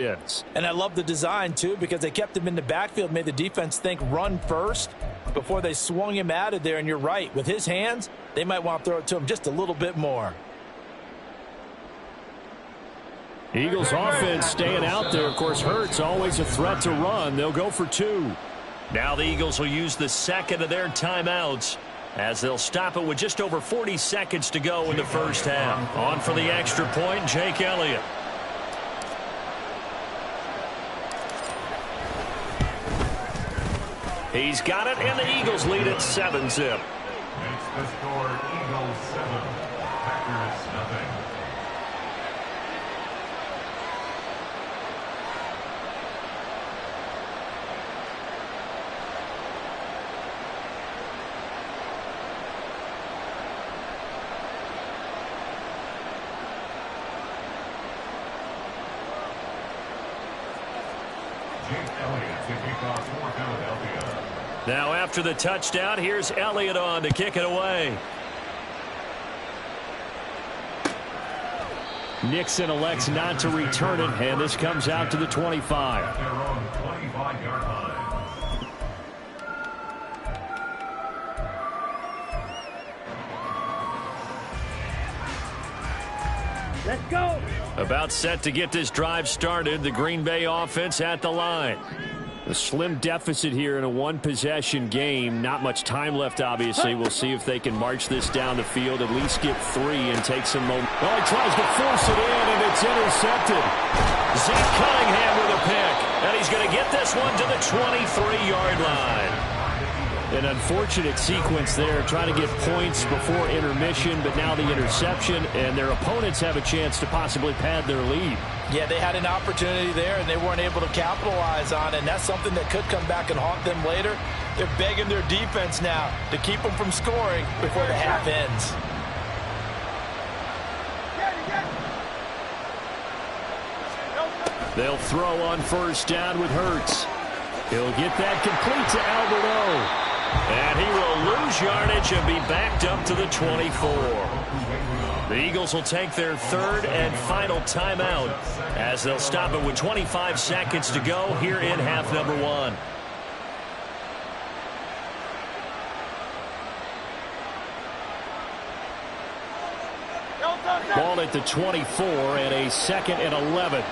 Yes. And I love the design, too, because they kept him in the backfield, made the defense think run first before they swung him out of there. And you're right, with his hands, they might want to throw it to him just a little bit more. Eagles offense staying out there. Of course, Hurts always a threat to run. They'll go for 2. Now the Eagles will use the second of their timeouts as they'll stop it with just over 40 seconds to go in the first half. On for the extra point, Jake Elliott. He's got it, and the Eagles lead at 7-zip. It's the score, Eagles 7, Packers nothing. Jake Elliott to kick off for Philadelphia. Now after the touchdown, here's Elliott on to kick it away. Nixon elects not to return it, and this comes out to the 25. Their own 25-yard line. Let's go. About set to get this drive started, the Green Bay offense at the line. A slim deficit here in a one-possession game. Not much time left, obviously. We'll see if they can march this down the field, at least get 3 and take some momentum. Well, he tries to force it in, and it's intercepted. Zeke Cunningham with a pick, and he's going to get this one to the 23-yard line. An unfortunate sequence there, trying to get points before intermission, but now the interception, and their opponents have a chance to possibly pad their lead. Yeah, they had an opportunity there, and they weren't able to capitalize on it, and that's something that could come back and haunt them later. They're begging their defense now to keep them from scoring before the half ends. They'll throw on first down with Hurts. He'll get that complete to Albert O. And he will lose yardage and be backed up to the 24. The Eagles will take their third and final timeout as they'll stop it with 25 seconds to go here in half number 1. Ball at the 24 and a 2nd and 11.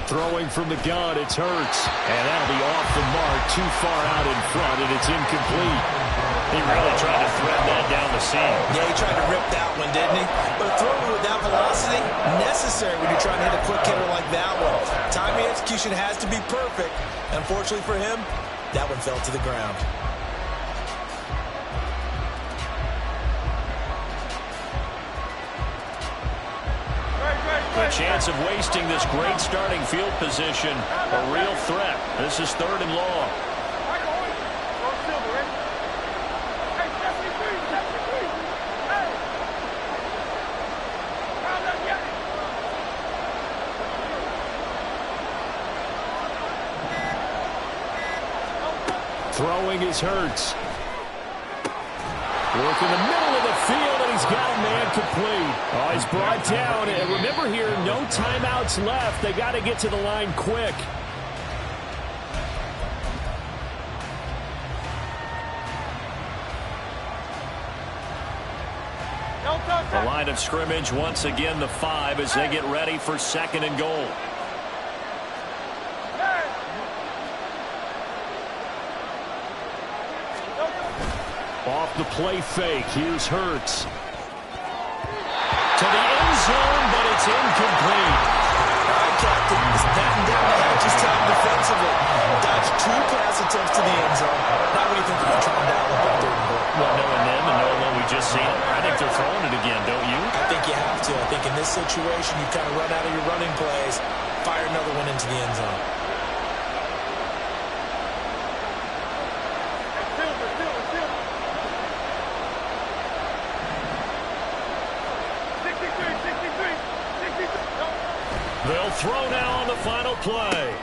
Throwing from the gun, it's Hurts. And that'll be off the mark, too far out in front, and it's incomplete. He really tried to thread that down the seam. Yeah, he tried to rip that one, didn't he? But throwing with that velocity, necessary when you're trying to hit a quick hitter like that one. Timing execution has to be perfect. Unfortunately for him, that one fell to the ground. A chance of wasting this great starting field position. A real threat. This is 3rd and long. Throwing is Hurts. Work in the middle of the field, and he's got a man complete. Oh, he's brought down. And remember here, no timeouts left. They got to get to the line quick. The line of scrimmage, once again, the 5 as they get ready for 2nd and goal. Off the play fake, here's Hurts. To the end zone, but it's incomplete. All right, Captain, he's batting down the hatches time defensively. Dodged 2 pass attempts to the end zone. Now what do you think they're going to try and dial up on 3rd and goal? Well, knowing them and knowing what we just seen, I think they're throwing it again, don't you? I think you have to. I think in this situation, you kind of run out of your running plays, fire another one into the end zone. They'll throw now on the final play.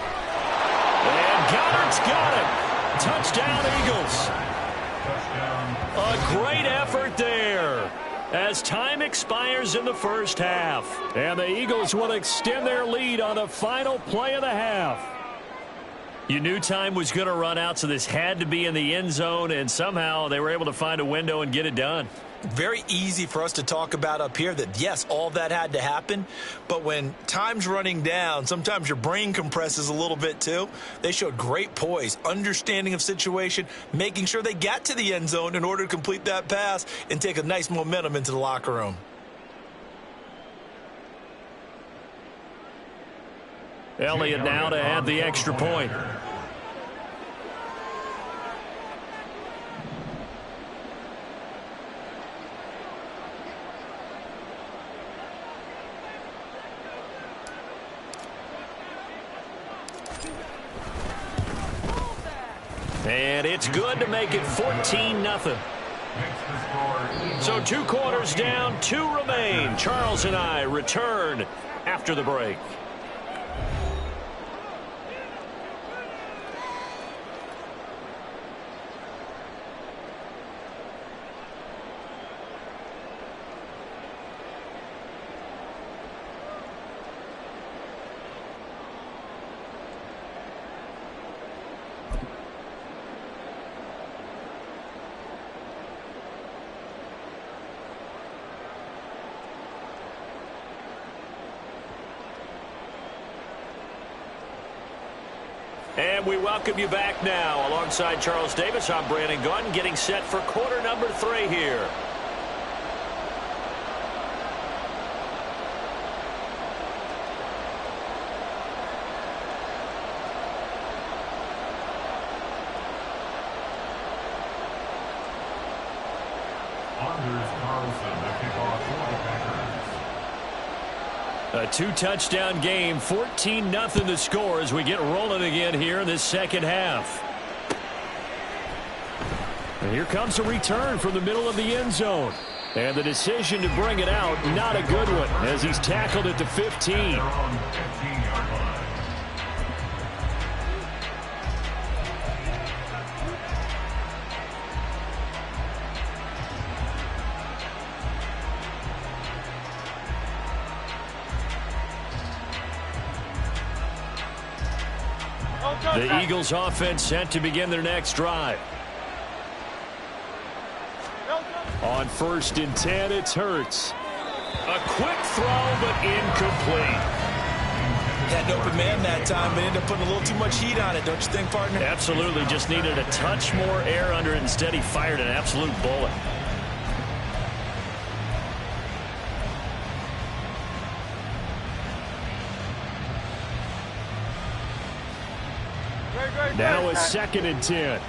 And Goddard's got it. Touchdown, Eagles. A great effort there as time expires in the first half. And the Eagles will extend their lead on the final play of the half. You knew time was going to run out, so this had to be in the end zone, and somehow they were able to find a window and get it done. Very easy for us to talk about up here that, yes, all that had to happen. But when time's running down, sometimes your brain compresses a little bit too. They showed great poise, understanding of situation, making sure they got to the end zone in order to complete that pass and take a nice momentum into the locker room. Elliott now to add the extra point. And it's good to make it 14-0. So 2 quarters down, 2 remain. Charles and I return after the break. And we welcome you back now. Alongside Charles Davis, I'm Brandon Gaudin, getting set for quarter number 3 here. A 2-touchdown game, 14-0 the score as we get rolling again here in this second half. And here comes a return from the middle of the end zone. And the decision to bring it out, not a good one, as he's tackled at the 15. The Eagles offense set to begin their next drive. On 1st and 10, it's Hurts. A quick throw, but incomplete. Had an open man that time, but ended up putting a little too much heat on it, don't you think, partner? Absolutely. Just needed a touch more air under it. Instead, he fired an absolute bullet. Now a 2nd and 10.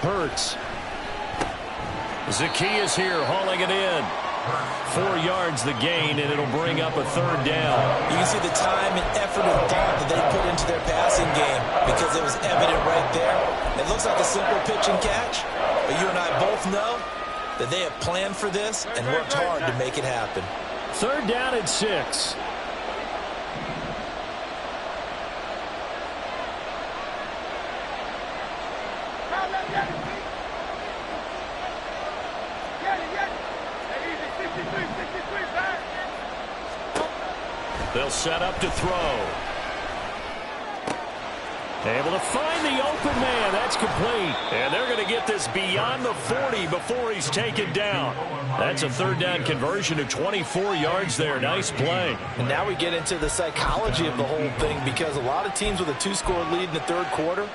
Hurts. Zacchaeus here hauling it in. 4 yards the gain, and it'll bring up a 3rd down. You can see the time and effort and thought that they put into their passing game because it was evident right there. It looks like a simple pitch and catch, but you and I both know that they have planned for this and worked hard to make it happen. 3rd down and 6. They'll set up to throw. Able to find the open man. That's complete. And they're going to get this beyond the 40 before he's taken down. That's a 3rd down conversion of 24 yards there. Nice play. And now we get into the psychology of the whole thing because a lot of teams with a 2-score lead in the 3rd quarter,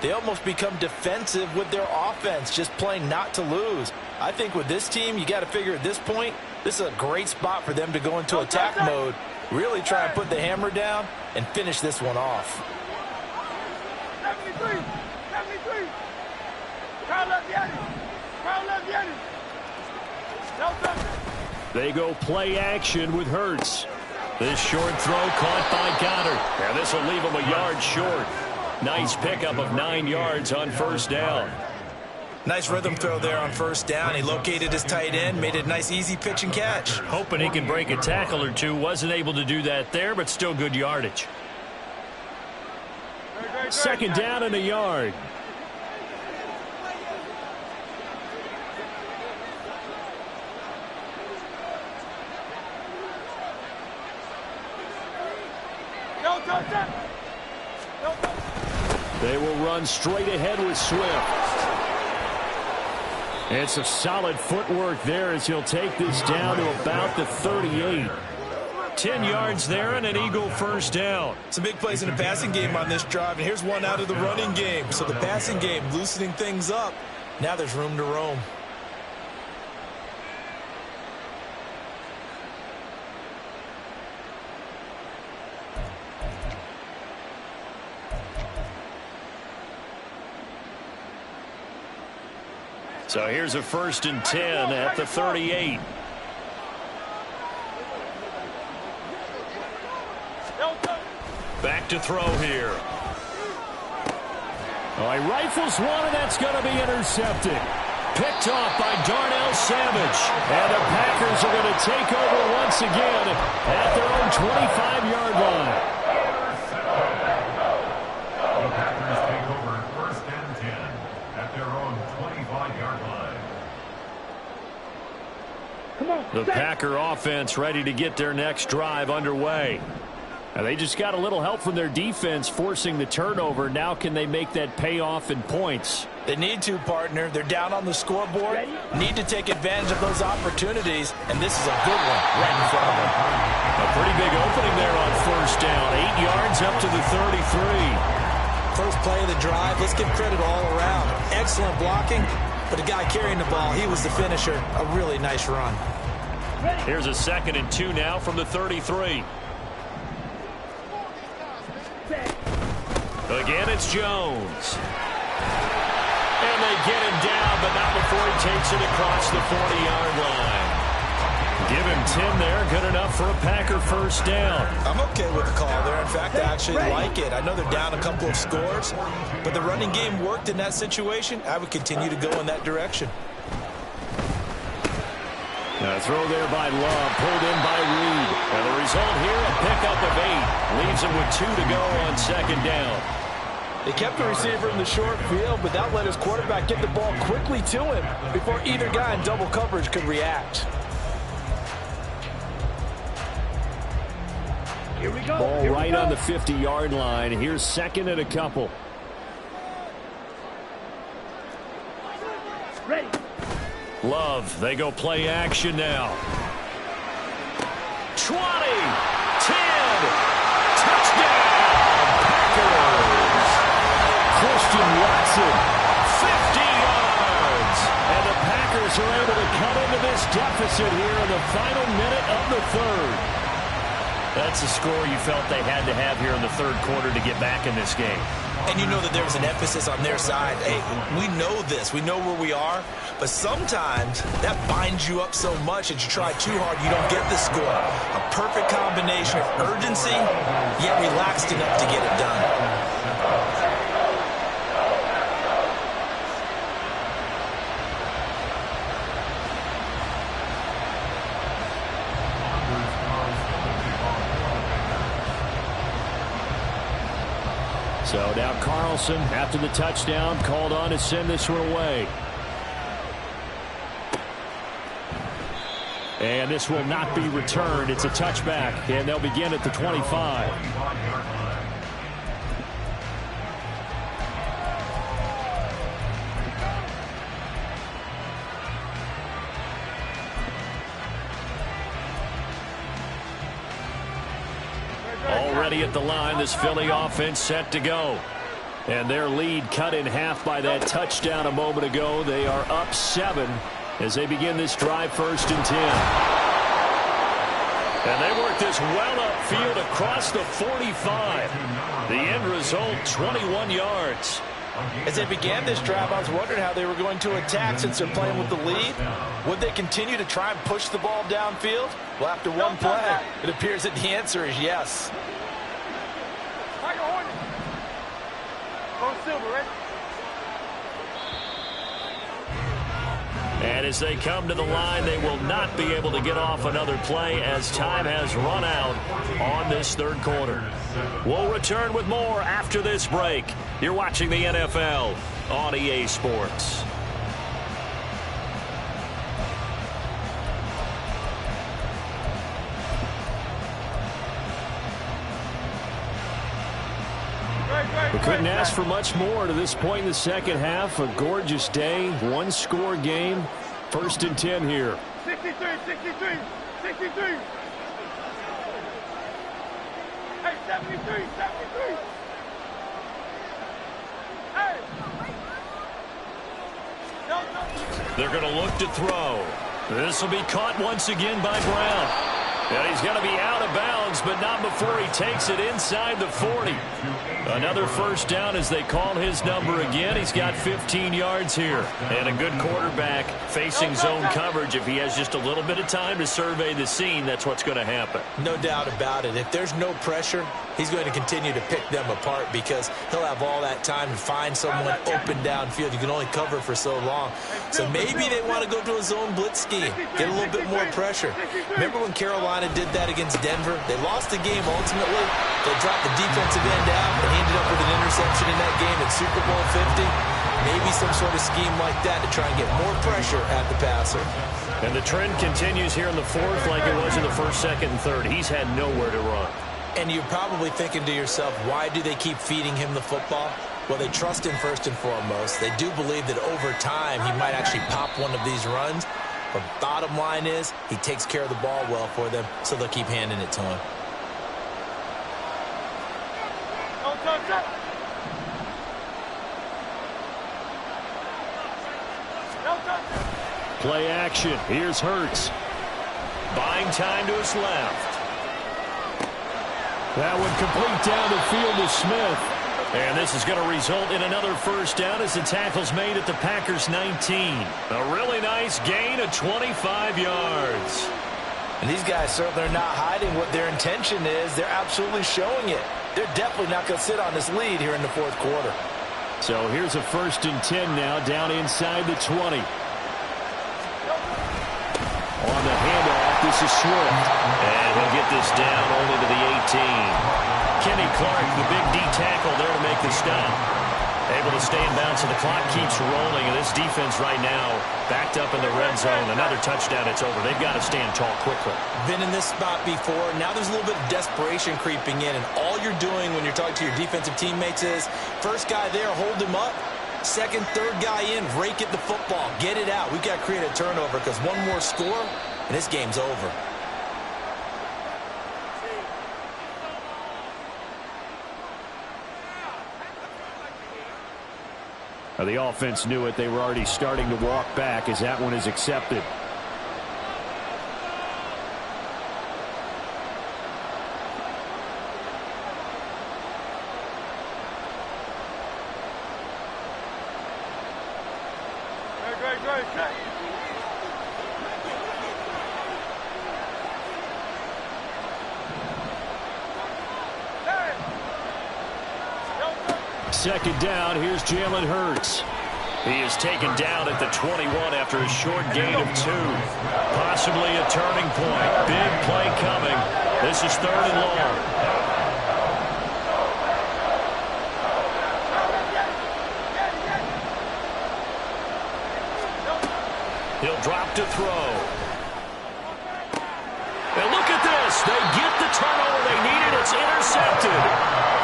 they almost become defensive with their offense, just playing not to lose. I think with this team, you got to figure at this point, this is a great spot for them to go into attack mode, really try and put the hammer down and finish this one off. 73. Call up Yanni. They go play action with Hurts. This short throw caught by Goddard. And this will leave him a yard short. Nice pickup of 9 yards on first down. Nice rhythm throw there on first down. He located his tight end, made it a nice easy pitch and catch. Hoping he can break a tackle or two. Wasn't able to do that there, but still good yardage. Second down and a yard. They will run straight ahead with Swift. And some solid footwork there as he'll take this down to about the 38. 10 yards there and an Eagle first down. Some big plays in the passing game on this drive, and here's one out of the running game. So the passing game loosening things up. Now there's room to roam. So here's a 1st and 10 at the 38. Back to throw here. Oh, he rifles one, and that's going to be intercepted. Picked off by Darnell Savage. And the Packers are going to take over once again at their own 25-yard line. The Packers take over 1st and 10 at their own 25-yard line. The Packer offense ready to get their next drive underway. Now they just got a little help from their defense forcing the turnover. Now can they make that payoff in points? They need to, partner. They're down on the scoreboard. Need to take advantage of those opportunities, and this is a good one right in front of them. A pretty big opening there on first down. 8 yards up to the 33. First play of the drive. Let's give credit all around. Excellent blocking, but the guy carrying the ball, he was the finisher. A really nice run. Here's a 2nd and 2 now from the 33. Again, it's Jones. And they get him down, but not before he takes it across the 40-yard line. Give him 10 there. Good enough for a Packer first down. I'm okay with the call there. In fact, I actually like it. I know they're down a couple of scores, but the running game worked in that situation. I would continue to go in that direction. A throw there by Love, pulled in by Reed. And the result here, a pickup of 8. Leaves him with 2 to go on 2nd down. They kept the receiver in the short field, but that let his quarterback get the ball quickly to him before either guy in double coverage could react. Here we go. Ball right on the 50-yard line. Here's 2nd and a couple. Ready. Love, they go play action now. 20, 10, touchdown, Packers. Christian Watson, 50 yards. and the Packers are able to cut into this deficit here in the final minute of the 3rd. That's the score you felt they had to have here in the 3rd quarter to get back in this game. And you know that there was an emphasis on their side. Hey, we know this. We know where we are. But sometimes that binds you up so much that you try too hard, you don't get the score. A perfect combination of urgency, yet relaxed enough to get it done. So now Carlson, after the touchdown, called on to send this one away. And this will not be returned. It's a touchback, and they'll begin at the 25. Already at the line, this Philly offense set to go. And their lead cut in half by that touchdown a moment ago. They are up 7 as they begin this drive 1st and 10. And they work this well upfield across the 45. The end result, 21 yards. As they began this drive, I was wondering how they were going to attack since they're playing with the lead. Would they continue to try and push the ball downfield? Well, after one play, it appears that the answer is yes. And as they come to the line, they will not be able to get off another play as time has run out on this third quarter. We'll return with more after this break. You're watching the NFL on EA Sports. We couldn't ask for much more to this point in the second half. A gorgeous day, one-score game. 1st and 10 here. 63. Hey, 73. Hey. They're going to look to throw. This will be caught once again by Brown. And he's going to be out of bounds, but not before he takes it inside the 40. Another first down as they call his number again. He's got 15 yards here. And a good quarterback facing zone coverage. If he has just a little bit of time to survey the scene, that's what's going to happen. No doubt about it. If there's no pressure, he's going to continue to pick them apart because he'll have all that time to find someone open downfield. You can only cover for so long. So maybe they want to go to a zone blitz scheme, get a little bit more pressure. Remember when Carolina did that against Denver? They lost the game ultimately. They dropped the defensive end out, and he ended up with an interception in that game at Super Bowl 50. Maybe some sort of scheme like that to try and get more pressure at the passer. And the trend continues here in the fourth like it was in the first, second, and third. He's had nowhere to run. And you're probably thinking to yourself, why do they keep feeding him the football? Well, they trust him first and foremost. They do believe that over time he might actually pop one of these runs. But bottom line is he takes care of the ball well for them, so they'll keep handing it to him. Play action. Here's Hurts. Buying time to his left. That one complete down the field to Smith. And this is going to result in another first down as the tackle's made at the Packers' 19. A really nice gain of 25 yards. And these guys certainly are not hiding what their intention is. They're absolutely showing it. They're definitely not going to sit on this lead here in the fourth quarter. So here's a 1st and 10 now, down inside the 20. On the handoff, this is Swift. And he'll get this down only to the 18. Kenny Clark, the big D tackle there to make the stop. Able to stay in bounds, so the clock keeps rolling. And this defense right now backed up in the red zone. Another touchdown, it's over. They've got to stand tall quickly. Been in this spot before. Now there's a little bit of desperation creeping in. And all you're doing when you're talking to your defensive teammates is, first guy there, hold him up. Second, third guy in, rake at the football. Get it out. We've got to create a turnover because one more score, and this game's over. The offense knew it. They were already starting to walk back as that one is accepted. Great. Second down, here's Jalen Hurts. He is taken down at the 21 after a short gain of 2. Possibly a turning point. Big play coming. This is 3rd and long. He'll drop to throw. And look at this. They get the turnover they needed. It's intercepted.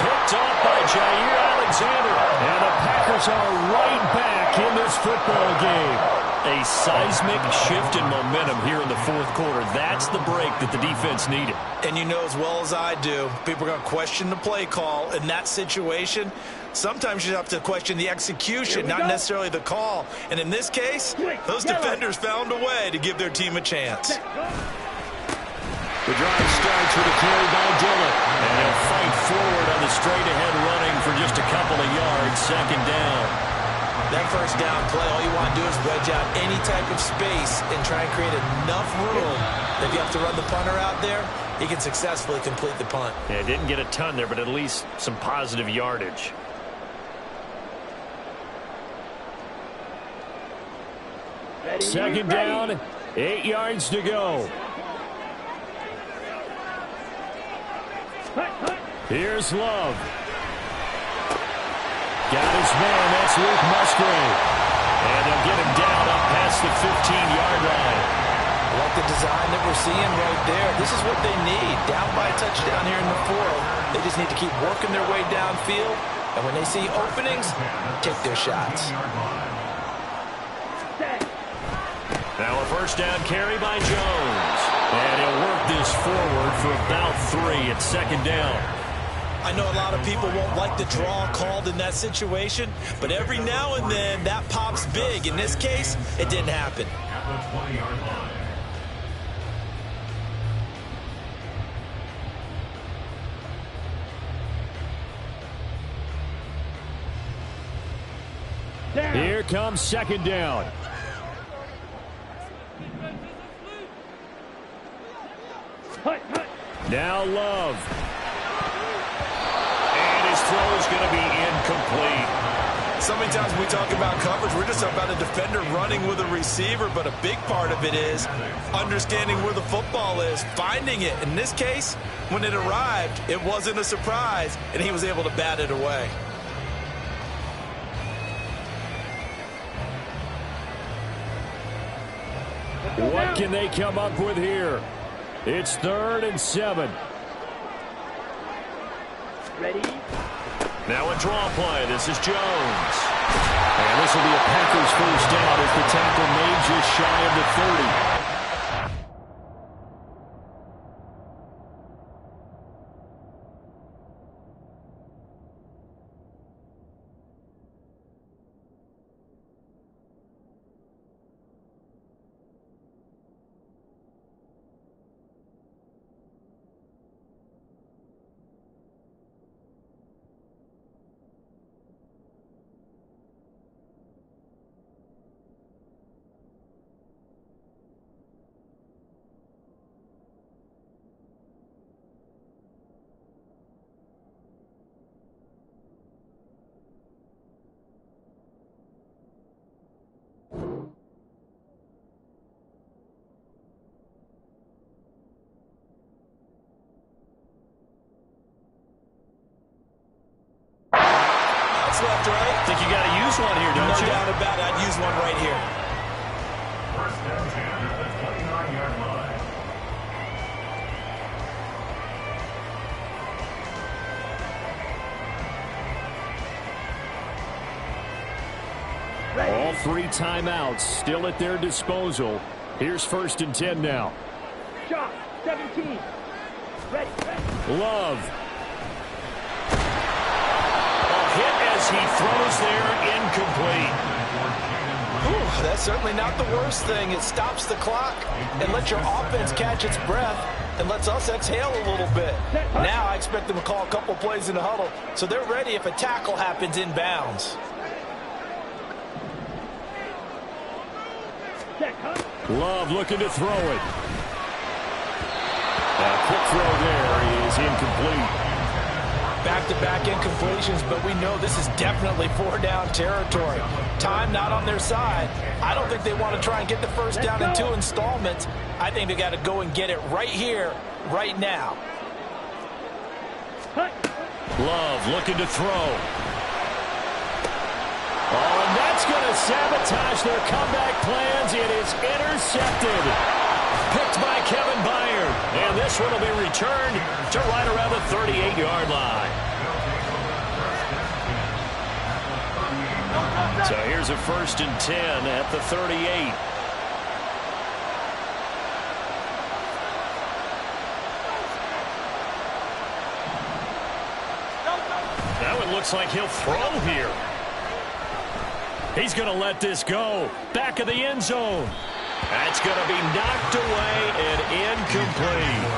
Picked off by Jair Alexander. And the Packers are right back in this football game. A seismic shift in momentum here in the fourth quarter. That's the break that the defense needed. And you know as well as I do, people are going to question the play call in that situation. Sometimes you have to question the execution, not necessarily the call. And in this case, those defenders found a way to give their team a chance. The drive starts with a carry by Dillon. And they'll fight forward on the straight ahead running for just a couple of yards. Second down. That first down play, all you want to do is wedge out any type of space and try and create enough room that if you have to run the punter out there, he can successfully complete the punt. Yeah, didn't get a ton there, but at least some positive yardage. Second down, 8 yards to go. Here's Love. Got his man, that's Luke Musgrave. And they'll get him down up past the 15-yard line. I like the design that we're seeing right there. This is what they need. Down by a touchdown here in the fourth. They just need to keep working their way downfield. And when they see openings, take their shots. Now a first down carry by Jones. And he'll work this forward for about 3 at second down. I know a lot of people won't like the draw called in that situation, but every now and then that pops big. In this case, it didn't happen. At the 20-yard line. Here comes second down. Now Love. And his throw is going to be incomplete. So many times when we talk about coverage, we're just talking about a defender running with a receiver, but a big part of it is understanding where the football is, finding it. In this case, when it arrived, it wasn't a surprise, and he was able to bat it away. What can they come up with here? It's 3rd and 7. Ready? Now a draw play. This is Jones. And this will be a Packers first down as the tackle made just shy of the 30. Left, right? Think you got to use one here, don't you? No doubt about it. I'd use one right here. First and 10 at the 29-yard line. All 3 timeouts still at their disposal. Here's 1st and 10 now. Shot, 17. Ready. Love. Hit as he throws there, incomplete. Whew, that's certainly not the worst thing. It stops the clock and lets your offense catch its breath and lets us exhale a little bit. Now I expect them to call a couple plays in the huddle so they're ready if a tackle happens in bounds. Love looking to throw it. A quick throw there is incomplete. Back-to-back incompletions, but we know this is definitely 4-down territory. Time not on their side. I don't think they want to try and get the first down in 2 installments. I think they got to go and get it right here, right now. Love looking to throw. Oh, and that's going to sabotage their comeback plans. It is intercepted. Picked by Kevin Byard. And this one will be returned to right around the 38-yard line. So here's a 1st and 10 at the 38. Now it looks like he'll throw here. He's going to let this go. Back of the end zone. That's going to be knocked away and incomplete.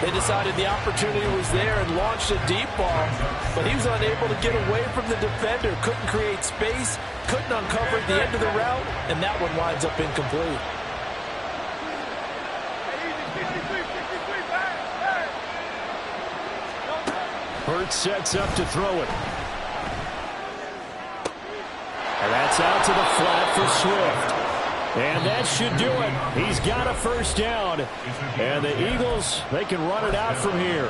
They decided the opportunity was there and launched a deep ball, but he was unable to get away from the defender. Couldn't create space, couldn't uncover the end of the route, and that one winds up incomplete. Hurts sets up to throw it. And that's out to the flat for Swift. And that should do it. He's got a first down. And the Eagles, they can run it out from here.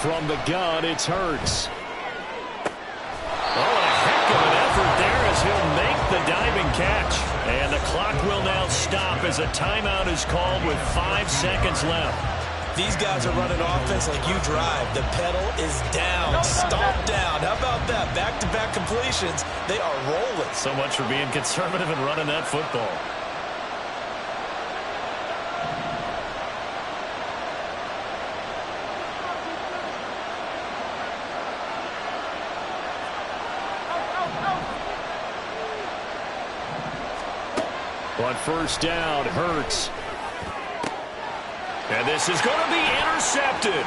From the gun, it's Hurts. Oh, a heck of an effort there as he'll make the diving catch. And the clock will now stop as a timeout is called with 5 seconds left. These guys are running offense like you drive. The pedal is down, stomp down. How about that? Back-to-back completions. They are rolling. So much for being conservative and running that football. On first down, Hurts. And this is going to be intercepted.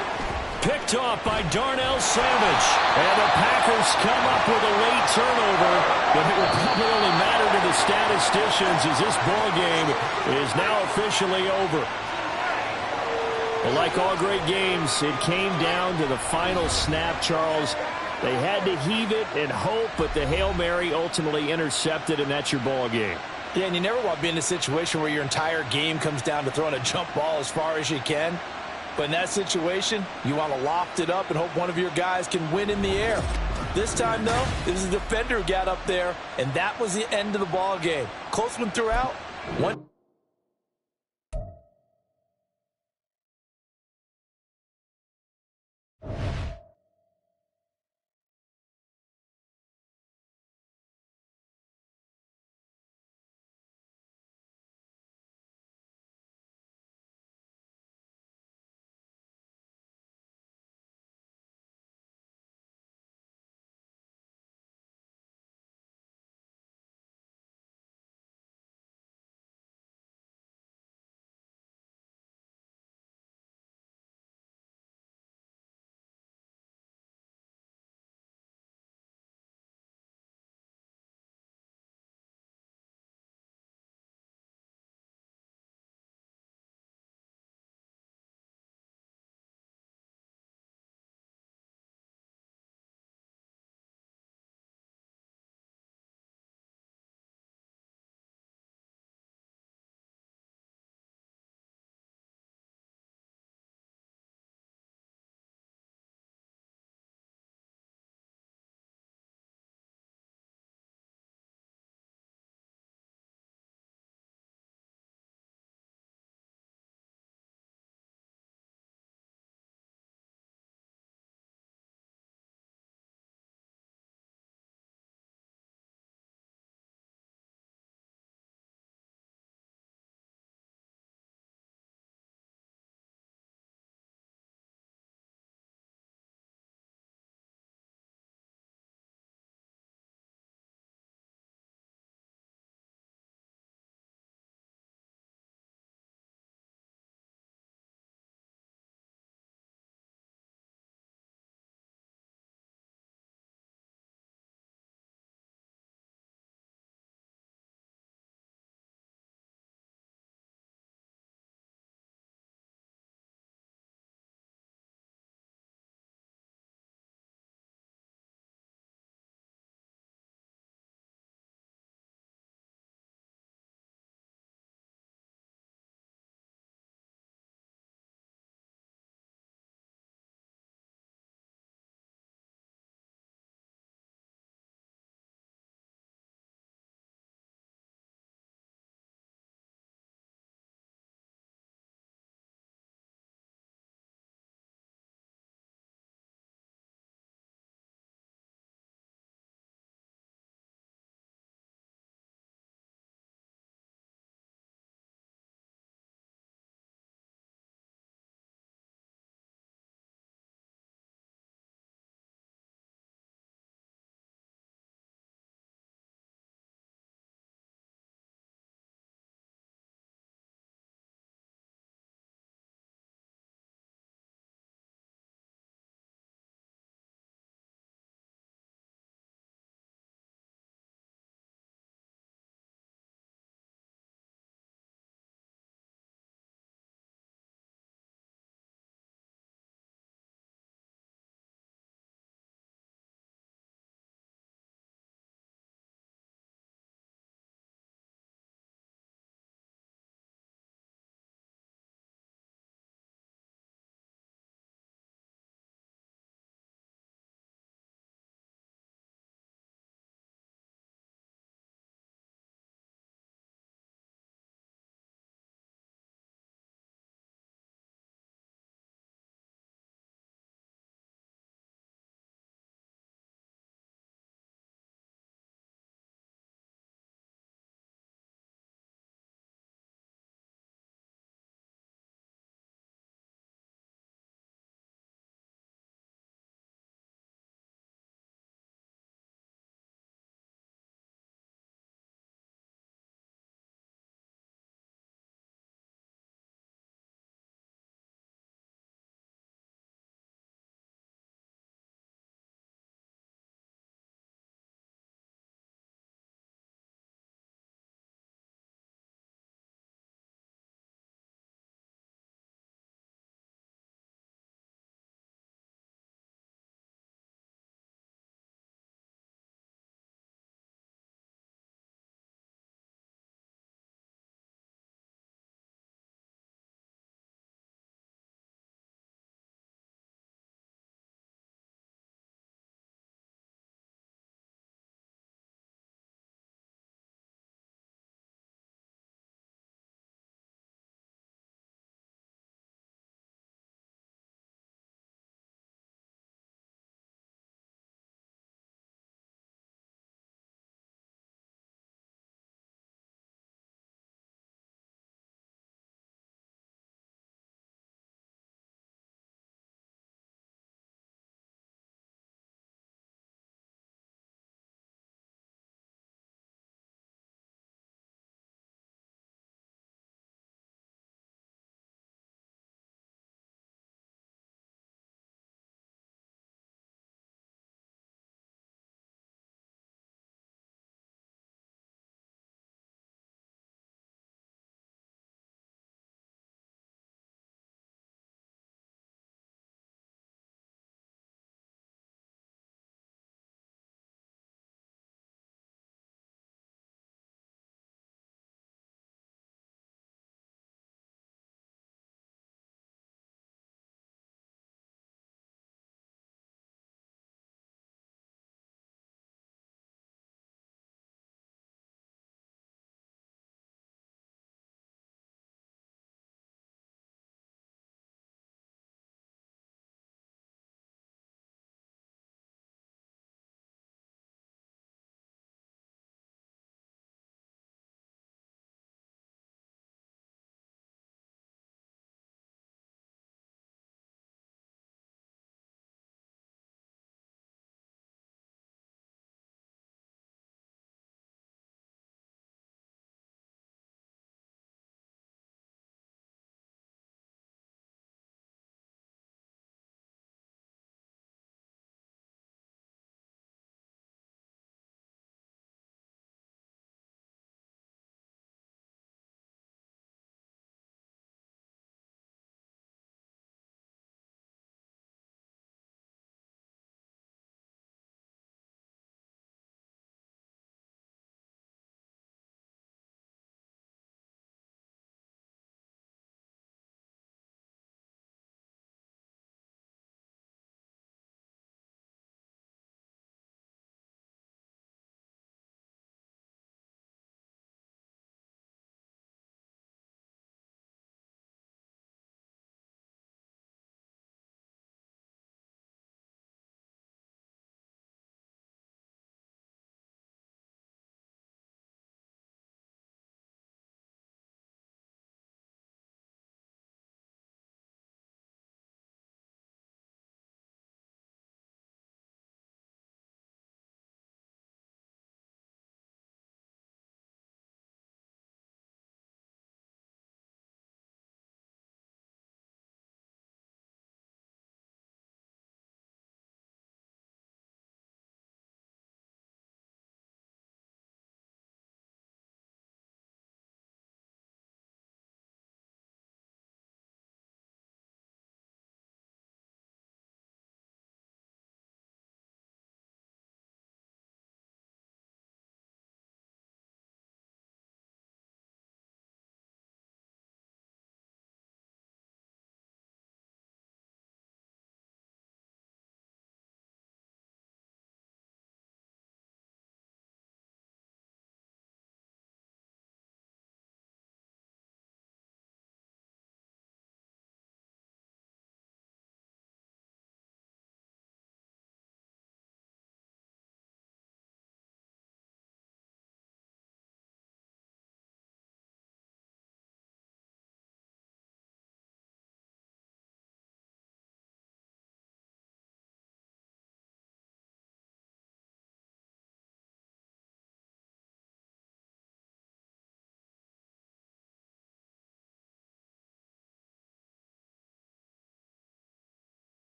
Picked off by Darnell Savage. And the Packers come up with a late turnover, but it will probably only matter to the statisticians as this ball game is now officially over. Well, like all great games, it came down to the final snap, Charles. They had to heave it and hope, but the Hail Mary ultimately intercepted, and that's your ball game. Yeah, and you never want to be in a situation where your entire game comes down to throwing a jump ball as far as you can. But in that situation, you want to loft it up and hope one of your guys can win in the air. This time, though, it was the defender who got up there, and that was the end of the ball game. Close one throughout. One.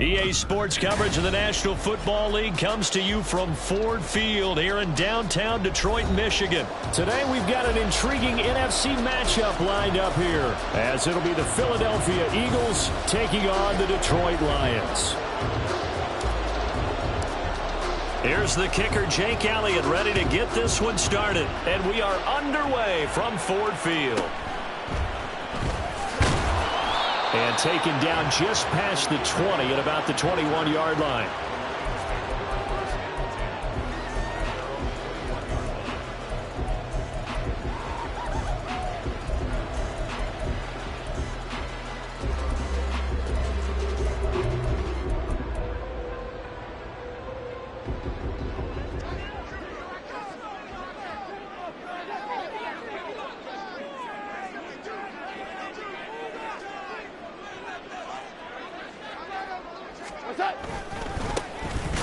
EA Sports coverage of the National Football League comes to you from Ford Field here in downtown Detroit, Michigan. Today we've got an intriguing NFC matchup lined up here, as it'll be the Philadelphia Eagles taking on the Detroit Lions. Here's the kicker, Jake Elliott, ready to get this one started. And we are underway from Ford Field. And taken down just past the 20 at about the 21-yard line.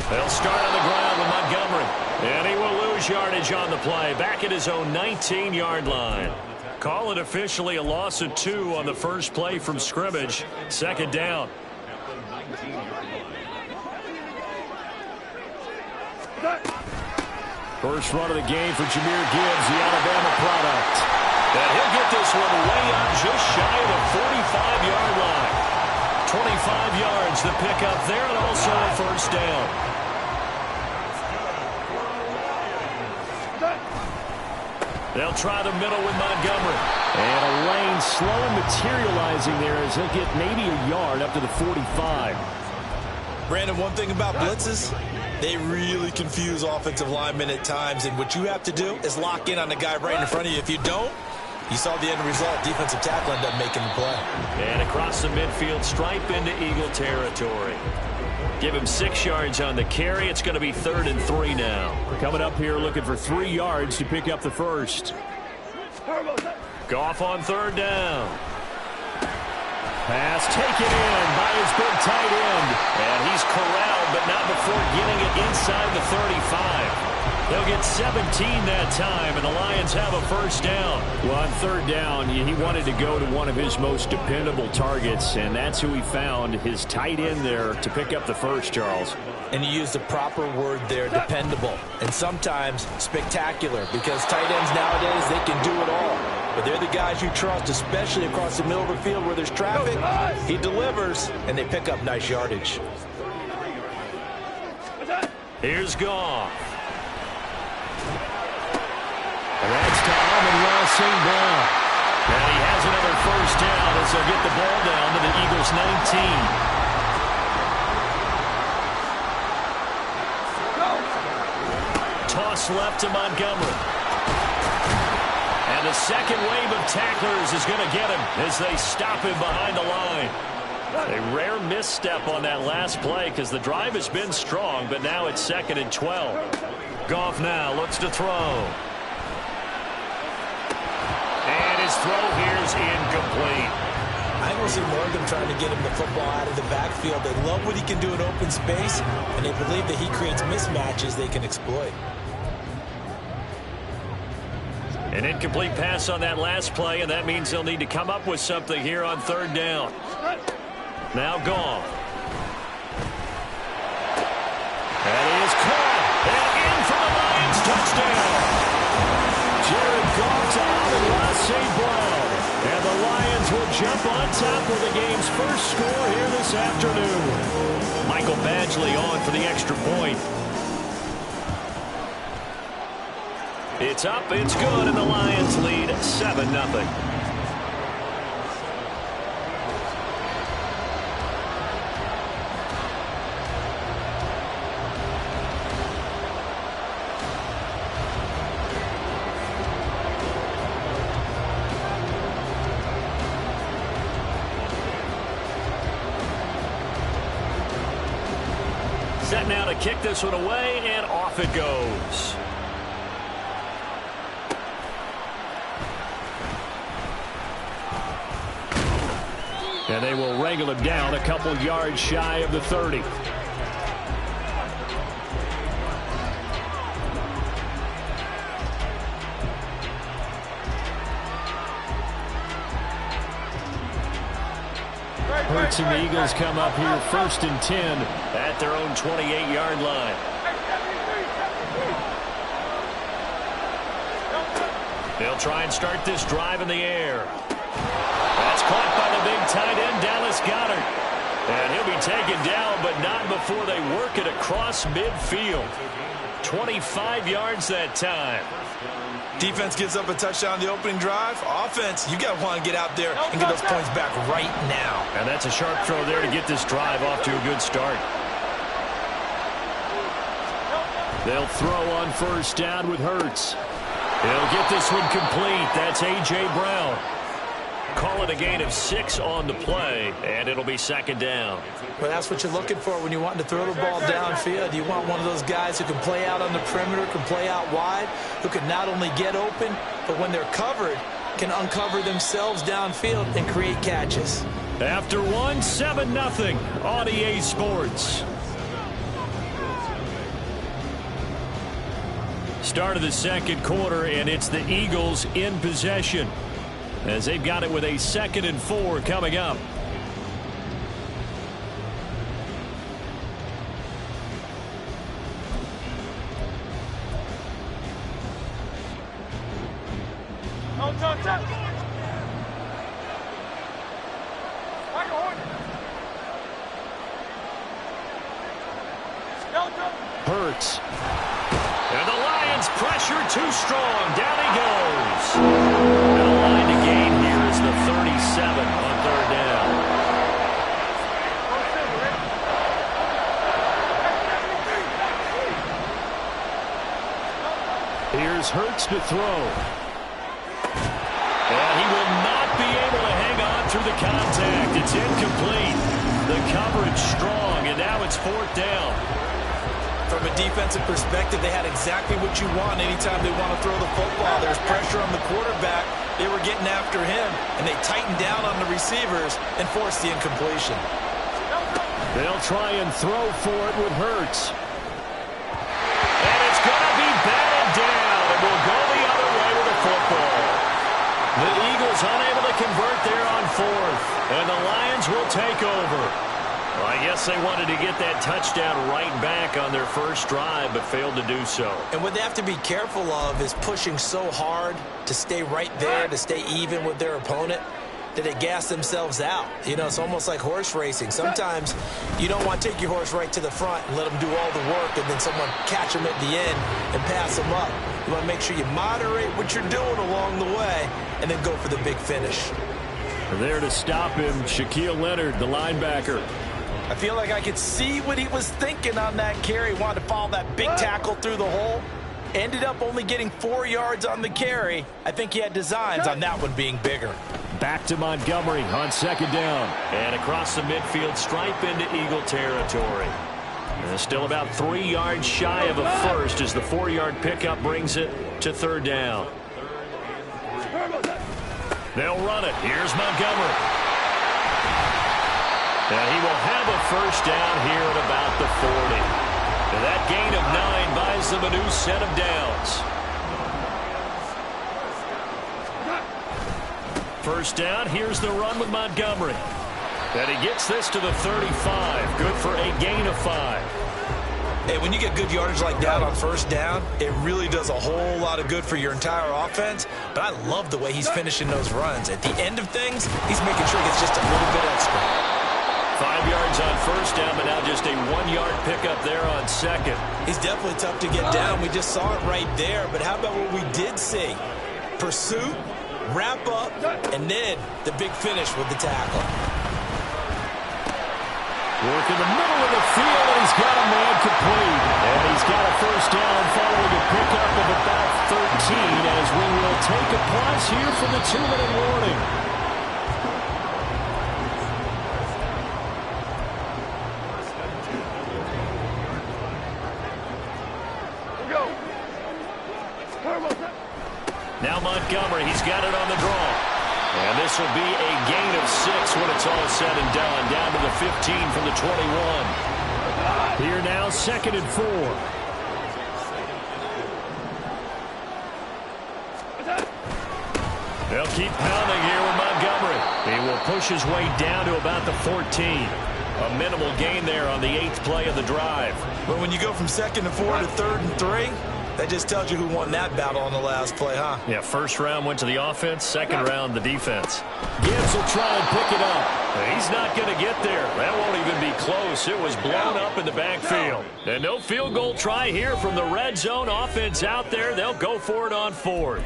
They'll start on the ground with Montgomery. And he will lose yardage on the play. Back at his own 19-yard line. Call it officially a loss of 2 on the first play from scrimmage. Second down. First run of the game for Jahmyr Gibbs, the Alabama product. And he'll get this one way up just shy of the 45-yard line. 25 yards to pick up there, and also a first down. They'll try the middle with Montgomery. And a lane slow materializing there as he'll get maybe a yard up to the 45. Brandon, one thing about blitzes, they really confuse offensive linemen at times, and what you have to do is lock in on the guy right in front of you. If you don't, you saw the end result. Defensive tackle ended up making the play. And across the midfield, stripe into Eagle territory. Give him 6 yards on the carry. It's going to be 3rd and 3 now. Coming up here looking for 3 yards to pick up the first. Goff on 3rd down. Pass taken in by his big tight end. And he's corralled, but not before getting it inside the 35. They'll get 17 that time, and the Lions have a first down. Well, on 3rd down, he wanted to go to one of his most dependable targets, and that's who he found, his tight end there, to pick up the first, Charles. And you used the proper word there, dependable, and sometimes spectacular, because tight ends nowadays, they can do it all. But they're the guys you trust, especially across the middle of the field where there's traffic. He delivers, and they pick up nice yardage. Here's Goff. And that's to Amon-Ra St. Brown. And he has another first down as they'll get the ball down to the Eagles' 19. Toss left to Montgomery. And the second wave of tacklers is going to get him as they stop him behind the line. A rare misstep on that last play because the drive has been strong, but now it's 2nd and 12. Goff now looks to throw. And his throw here is incomplete. I will see more of them trying to get him the football out of the backfield. They love what he can do in open space, and they believe that he creates mismatches they can exploit. An incomplete pass on that last play, and that means they'll need to come up with something here on 3rd down. Now Goff. And he is caught. And in for the Lions touchdown. Jared Goff to Amon-Ra St. Brown. And the Lions will jump on top with the game's first score here this afternoon. Michael Badgley on for the extra point. It's up, it's good, and the Lions lead 7-0. Set now to kick this one away, and off it goes. And they will wrangle him down a couple yards shy of the 30. Hurts and the Eagles come up here 1st and 10 at their own 28-yard line. They'll try and start this drive in the air. That's caught by the big tight end, Dallas Goedert. And he'll be taken down, but not before they work it across midfield. 25 yards that time. Defense gives up a touchdown on the opening drive. Offense, you got to want to get out there and get those points back right now. And that's a sharp throw there to get this drive off to a good start. They'll throw on 1st down with Hurts. He'll get this one complete. That's A.J. Brown. Call it a gain of 6 on the play, and it'll be 2nd down. Well, that's what you're looking for when you're wanting to throw the ball downfield. You want one of those guys who can play out on the perimeter, can play out wide, who can not only get open, but when they're covered, can uncover themselves downfield and create catches. After 1, 7-0 on EA Sports. Start of the 2nd quarter, and it's the Eagles in possession, as they've got it with a 2nd and 4 coming up. Hurts. And the Lions pressure too strong. Down he goes. And the line to gain here is the 37 on 3rd down. Here's Hurts to throw. And he will not be able to hang on through the contact. It's incomplete. The coverage strong, and now it's 4th down. From a defensive perspective, they had exactly what you want anytime they want to throw the football. There's pressure on the quarterback. They were getting after him, and they tightened down on the receivers and forced the incompletion. They'll try and throw for it with Hurts. And it's going to be batted down, and will go the other way with the football. The Eagles unable to convert there on 4th, and the Lions will take over. Well, I guess they wanted to get that touchdown right back on their first drive, but failed to do so. And what they have to be careful of is pushing so hard to stay right there, to stay even with their opponent, that they gas themselves out. You know, it's almost like horse racing. Sometimes you don't want to take your horse right to the front and let them do all the work, and then someone catch them at the end and pass them up. You want to make sure you moderate what you're doing along the way and then go for the big finish. There to stop him, Shaquille Leonard, the linebacker. I feel like I could see what he was thinking on that carry. Wanted to follow that big tackle through the hole. Ended up only getting 4 yards on the carry. I think he had designs on that one being bigger. Back to Montgomery on 2nd down. And across the midfield stripe into Eagle territory. And still about 3 yards shy of a first as the 4-yard pickup brings it to 3rd down. They'll run it. Here's Montgomery. And he will have a first down here at about the 40. And that gain of 9 buys them a new set of downs. First down, here's the run with Montgomery. And he gets this to the 35. Good for a gain of 5. Hey, when you get good yardage like that on first down, it really does a whole lot of good for your entire offense. But I love the way he's finishing those runs. At the end of things, he's making sure he gets just a little bit extra. 5 yards on first down, but now just a 1-yard pickup there on 2nd. He's definitely tough to get down. We just saw it right there. But how about what we did see? Pursuit, wrap up, and then the big finish with the tackle. Work in the middle of the field, and he's got a man complete. And he's got a first down following a pickup of about 13 as we will take a pause here for the 2-minute warning. Now Montgomery, he's got it on the draw. And this will be a gain of 6 when it's all said and done. Down to the 15 from the 21. Here now, 2nd and 4. They'll keep pounding here with Montgomery. He will push his way down to about the 14. A minimal gain there on the 8th play of the drive. But when you go from 2nd and 4 to 3rd and 3, that just tells you who won that battle on the last play, huh? Yeah, first round went to the offense, second round the defense. Gibbs will try and pick it up. He's not going to get there. That won't even be close. It was blown up in the backfield. And no field goal try here from the red zone. Offense out there. They'll go for it on 4th.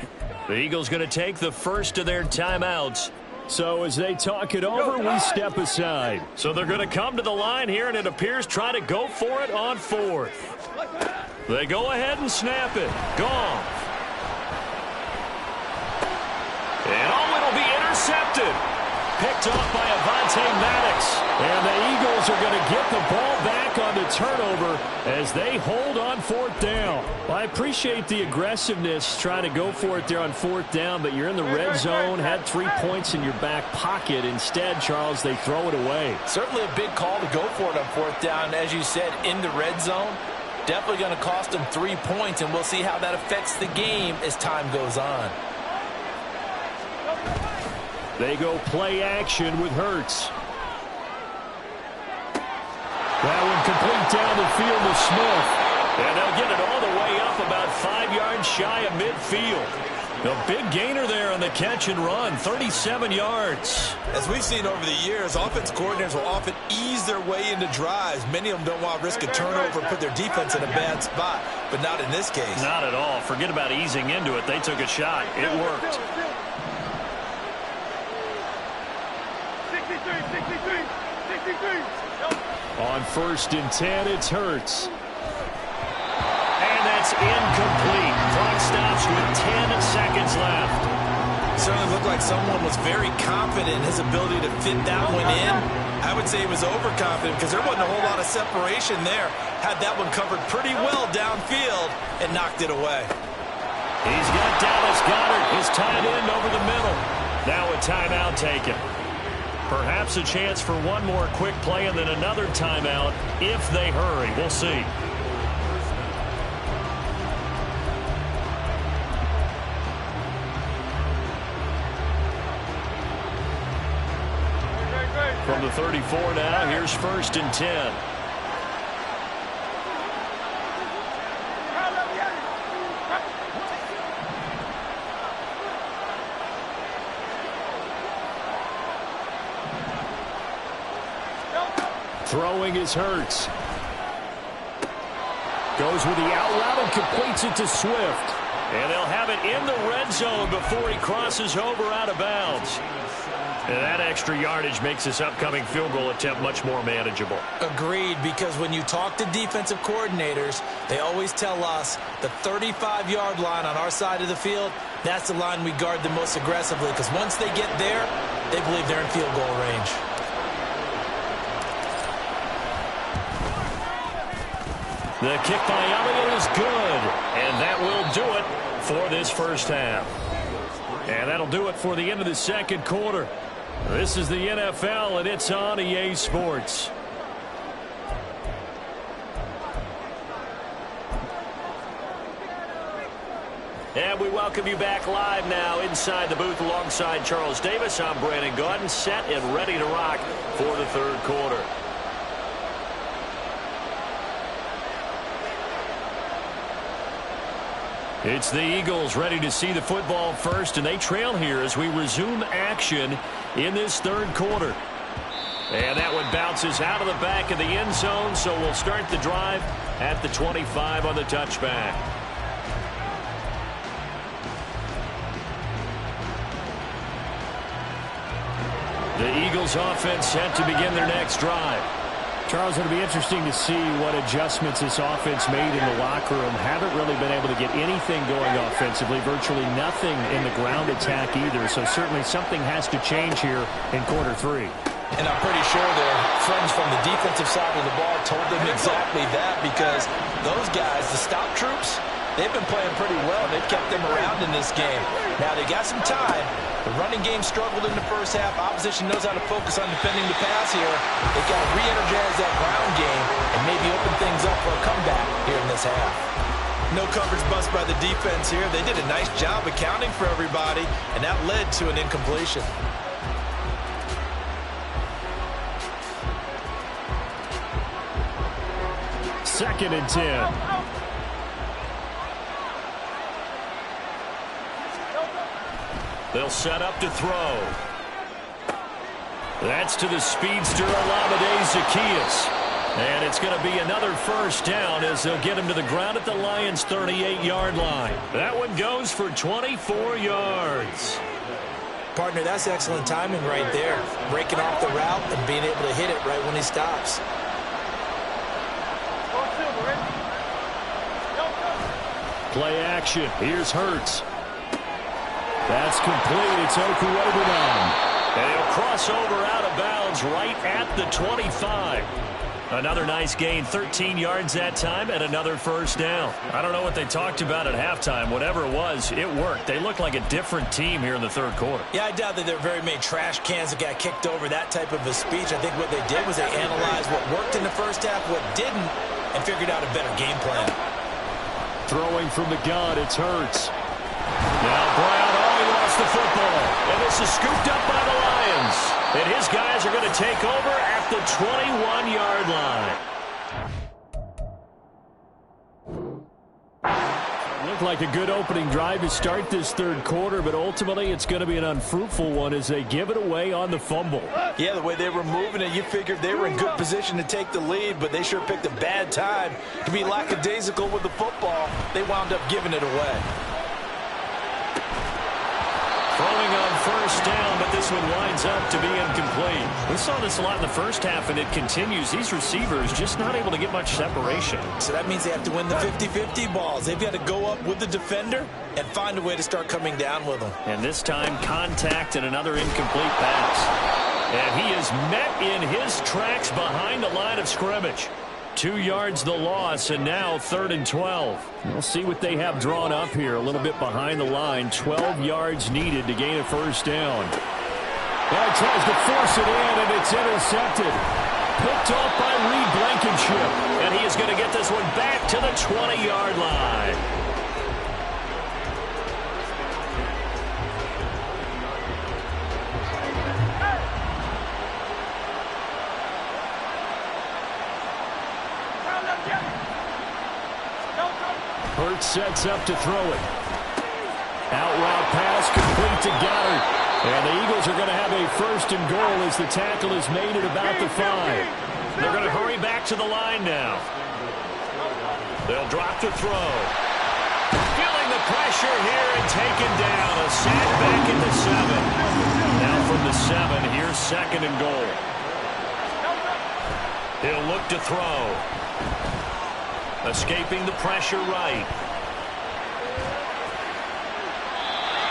The Eagles going to take the first of their timeouts. So as they talk it over, we step aside. So they're going to come to the line here, and it appears try to go for it on 4th. They go ahead and snap it. Gone. And it'll be intercepted. Picked off by Avonte Maddox. And the Eagles are going to get the ball back on the turnover as they hold on 4th down. Well, I appreciate the aggressiveness trying to go for it there on 4th down, but you're in the red zone, had 3 points in your back pocket. Instead, Charles, they throw it away. Certainly a big call to go for it on 4th down. As you said, in the red zone, definitely going to cost them 3 points, and we'll see how that affects the game as time goes on. They go play action with Hurts. That one complete down the field to Smith. And they'll get it all the way up about 5 yards shy of midfield. The big gainer there on the catch and run, 37 yards. As we've seen over the years, offense coordinators will often ease their way into drives. Many of them don't want to risk a turnover and put their defense in a bad spot, but not in this case. Not at all. Forget about easing into it. They took a shot. It worked. 63. On 1st and 10, it's Hurts. And that's incomplete. Clock stops with 10 seconds left. Certainly looked like someone was very confident in his ability to fit that one in. I would say he was overconfident because there wasn't a whole lot of separation there. Had that one covered pretty well downfield and knocked it away. He's got Dallas Goedert, his tight end, over the middle. Now a timeout taken. Perhaps a chance for one more quick play and then another timeout if they hurry. We'll see. From the 34 now, here's 1st and 10. Throwing is Hurts. Goes with the out route and completes it to Swift. And they'll have it in the red zone before he crosses over out of bounds. And that extra yardage makes this upcoming field goal attempt much more manageable. Agreed, because when you talk to defensive coordinators, they always tell us the 35-yard line on our side of the field, that's the line we guard the most aggressively, because once they get there, they believe they're in field goal range. The kick by Elliott is good, and that will do it for this first half. And that'll do it for the end of the second quarter. This is the NFL, and it's on EA Sports. And we welcome you back live now inside the booth alongside Charles Davis. I'm Brandon Gaudin, set and ready to rock for the third quarter. It's the Eagles ready to see the football first, and they trail here as we resume action in this third quarter. And that one bounces out of the back of the end zone, so we'll start the drive at the 25 on the touchback. The Eagles offense set to begin their next drive. Charles, it'll be interesting to see what adjustments this offense made in the locker room. Haven't really been able to get anything going offensively, virtually nothing in the ground attack either. So certainly something has to change here in quarter 3. And I'm pretty sure their friends from the defensive side of the ball told them exactly that, because those guys, the stop troops, they've been playing pretty well. They've kept them around in this game. Now they got some time. The running game struggled in the first half. Opposition knows how to focus on defending the pass here. They've got to re-energize that ground game and maybe open things up for a comeback here in this half. No coverage bust by the defense here. They did a nice job accounting for everybody, and that led to an incompletion. 2nd and 10. They'll set up to throw. That's to the speedster, Olamide Zaccheaus. And it's going to be another first down as they'll get him to the ground at the Lions' 38-yard line. That one goes for 24 yards. Partner, that's excellent timing right there. Breaking off the route and being able to hit it right when he stops. Play action. Here's Hurts. That's complete. It's Okuwobunom. And he'll cross over out of bounds right at the 25. Another nice gain, 13 yards that time, and another first down. I don't know what they talked about at halftime. Whatever it was, it worked. They look like a different team here in the third quarter. Yeah, I doubt that there are very many trash cans that got kicked over, that type of a speech. I think what they did was they analyzed what worked in the first half, what didn't, and figured out a better game plan. Throwing from the gun, it's Hurts. Now Brown, he lost the football. And this is scooped up by the Lions. And his guys are going to take over at the 21-yard line. Looked like a good opening drive to start this third quarter, but ultimately it's going to be an unfruitful one as they give it away on the fumble. Yeah, the way they were moving it, you figured they were in good position to take the lead, but they sure picked a bad time to be lackadaisical with the football. They wound up giving it away. Throwing on first down, but this one winds up to be incomplete. We saw this a lot in the first half, and it continues. These receivers just not able to get much separation. So that means they have to win the 50-50 balls. They've got to go up with the defender and find a way to start coming down with them. And this time, contact and another incomplete pass. And he is met in his tracks behind the line of scrimmage. 2 yards the loss, and now 3rd and 12. We'll see what they have drawn up here. A little bit behind the line. 12 yards needed to gain a first down. Well, he tries to force it in, and it's intercepted. Picked off by Reed Blankenship. And he is going to get this one back to the 20-yard line. Hurts sets up to throw it. Out route pass complete to Goddard. And the Eagles are going to have a 1st and goal as the tackle is made at about the 5. They're going to hurry back to the line now. They'll drop to throw. Feeling the pressure here and taken down. A sack back at the 7. Now from the 7, here's 2nd and goal. He'll look to throw. Escaping the pressure right.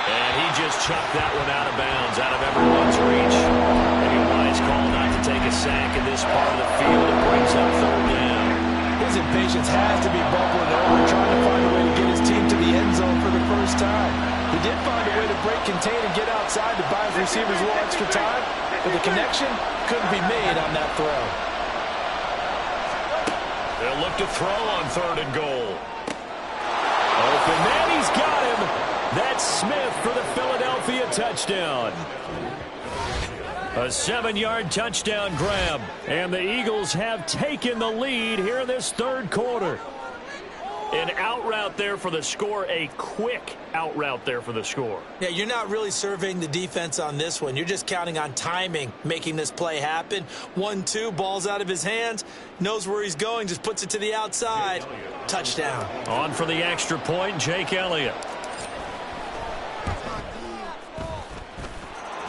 And he just chucked that one out of bounds, out of everyone's reach. Maybe a wise call not to take a sack in this part of the field. It brings up 3rd down. His impatience has to be bubbling over, trying to find a way to get his team to the end zone for the first time. He did find a way to break, contain, and get outside to buy his receivers a little extra time, but the connection couldn't be made on that throw. They'll look to throw on 3rd and goal. Open man, he's got him. That's Smith for the Philadelphia touchdown. A 7-yard touchdown grab. And the Eagles have taken the lead here in this third quarter. An out route there for the score, a quick out route there for the score. Yeah, you're not really surveying the defense on this one. You're just counting on timing, making this play happen. 1-2, ball's out of his hands, knows where he's going, just puts it to the outside. Touchdown. On for the extra point, Jake Elliott.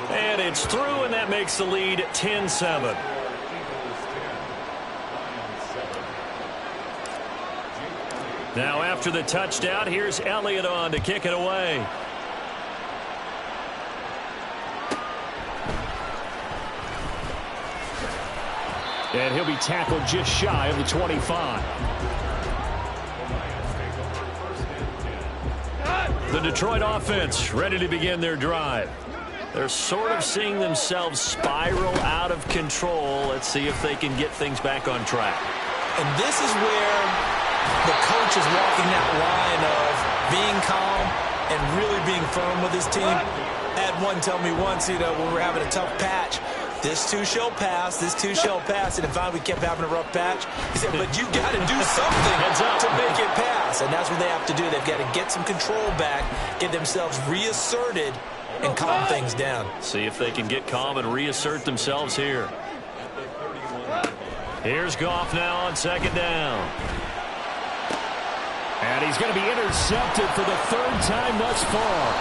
And it's through, and that makes the lead 10-7. Now after the touchdown, here's Elliott on to kick it away. And he'll be tackled just shy of the 25. The Detroit offense ready to begin their drive. They're sort of seeing themselves spiral out of control. Let's see if they can get things back on track. And this is where the coach is walking that line of being calm and really being firm with his team. I had one tell me once, when we're having a tough patch, This too shall pass. This too shall pass. And finally, we kept having a rough patch. He said, but you got to do something to make it pass. And that's what they have to do. They've got to get some control back, get themselves reasserted, and calm things down. See if they can get calm and reassert themselves here. Here's Goff now on second down. And he's going to be intercepted for the third time thus far.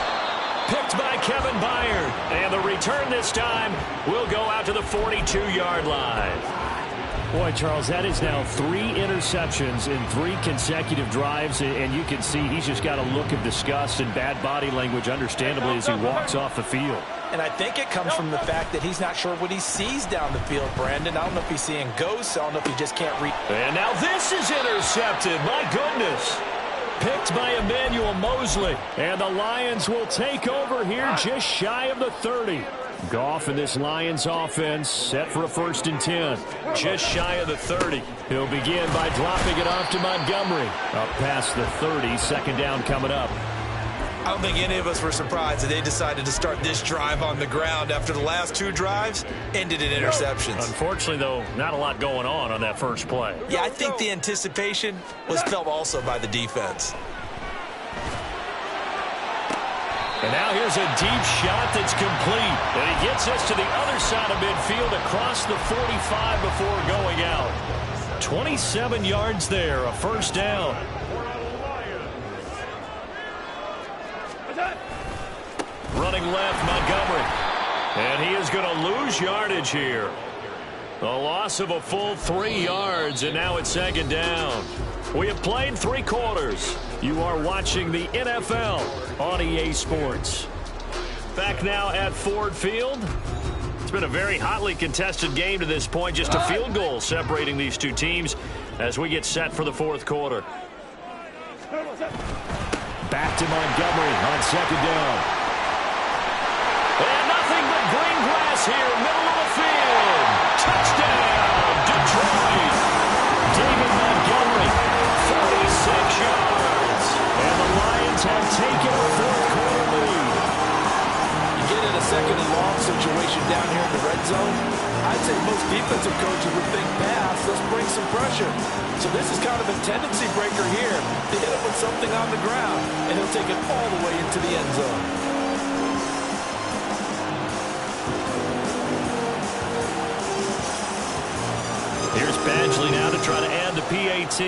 Picked by Kevin Byard. And the return this time will go out to the 42-yard line. Boy, Charles, that is now 3 interceptions in 3 consecutive drives, and you can see he's just got a look of disgust and bad body language, understandably, as he walks off the field. And I think it comes from the fact that he's not sure what he sees down the field, Brandon. I don't know if he's seeing ghosts. I don't know if he just can't read. And now this is intercepted. My goodness. Picked by Emmanuel Mosley. And the Lions will take over here just shy of the 30. Goff and this Lions offense set for a 1st and 10. Just shy of the 30. He'll begin by dropping it off to Montgomery. Up past the 30, second down coming up. I don't think any of us were surprised that they decided to start this drive on the ground after the last 2 drives ended in interceptions. Unfortunately, though, not a lot going on that first play. Yeah, I think the anticipation was felt also by the defense. And now here's a deep shot that's complete. And he gets us to the other side of midfield across the 45 before going out. 27 yards there, a 1st down. Running left, Montgomery. And he is going to lose yardage here. A loss of a full 3 yards, and now it's 2nd down. We have played 3 quarters. You are watching the NFL on EA Sports. Back now at Ford Field. It's been a very hotly contested game to this point. Just a field goal separating these 2 teams as we get set for the 4th quarter. Back to Montgomery on 2nd down. And nothing but green grass here, middle of the field. Touchdown, Detroit. David Montgomery, 46 yards. And the Lions have taken a 4th quarter lead. You get in a 2nd and long situation down here in the red zone, I'd say most defensive coaches would think pass, let's bring some pressure. So this is kind of a tendency breaker here to hit him with something on the ground, and he'll take it all the way into the end zone. Here's Badgley now to try to add the PAT.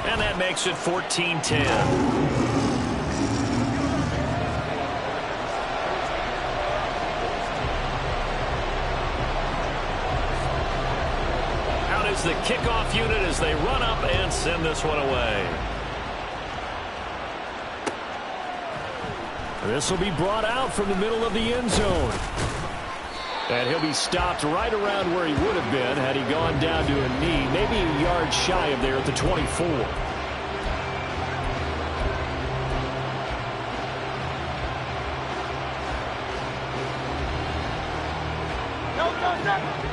And that makes it 14-10. Out is the kickoff unit as they run up and send this one away. This will be brought out from the middle of the end zone. And he'll be stopped right around where he would have been had he gone down to a knee, maybe a yard shy of there at the 24.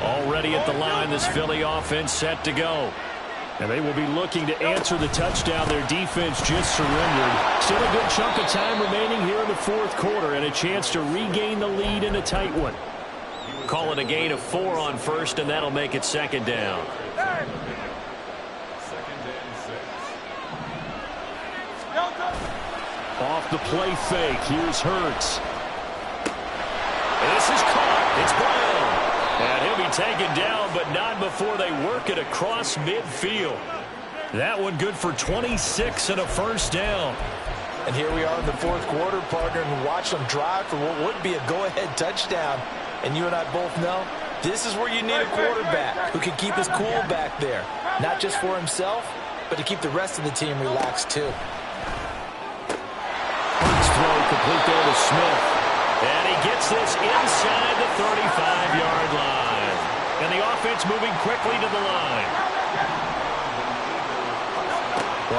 Already at the line, this Philly offense set to go. And they will be looking to answer the touchdown their defense just surrendered. Still a good chunk of time remaining here in the 4th quarter and a chance to regain the lead in a tight one. Call it a gain of 4 on 1st, and that'll make it 2nd down. Off the play fake, here's Hurts. This is caught. It's Brown. And he'll be taken down, but not before they work it across midfield. That one good for 26 and a 1st down. And here we are in the 4th quarter, partner, and watch them drive for what would be a go-ahead touchdown. And you and I both know this is where you need a quarterback who can keep his cool back there. Not just for himself, but to keep the rest of the team relaxed too. Hurts throw complete there to Smith. And he gets this inside the 35-yard line. And the offense moving quickly to the line.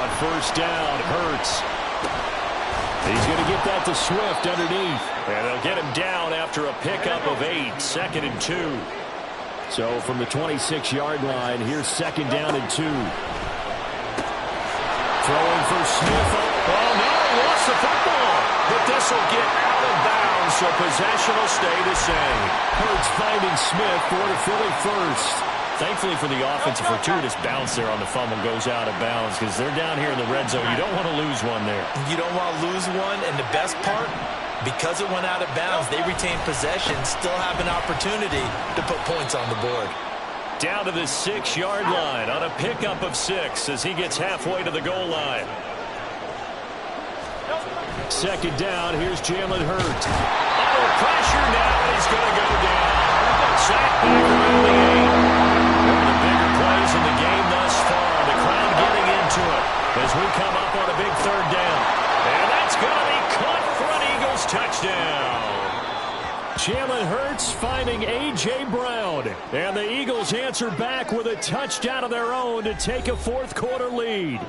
On 1st down, Hurts. He's going to get that to Swift underneath. And they'll get him down after a pickup of 8, 2nd and 2. So from the 26-yard line, here's 2nd down and 2. Throwing for Smith Oh, no, he lost the football. But this will get out of bounds, so possession will stay the same. Hurts finding Smith for the Philly first. Thankfully for the offense, a fortuitous bounce there on the fumble goes out of bounds because they're down here in the red zone. You don't want to lose one there. You don't want to lose one, and the best part, because it went out of bounds, they retained possession, still have an opportunity to put points on the board. Down to the 6-yard line on a pickup of 6 as he gets halfway to the goal line. Second down, here's Jalen Hurts. Under pressure now, he's going to go down. Sacked back around the 8. One of the bigger plays in the game thus far. The crowd getting into it as we come up on a big third down. And that's going to be caught for an Eagles touchdown. Jalen Hurts finding A.J. Brown. And the Eagles answer back with a touchdown of their own to take a fourth-quarter lead.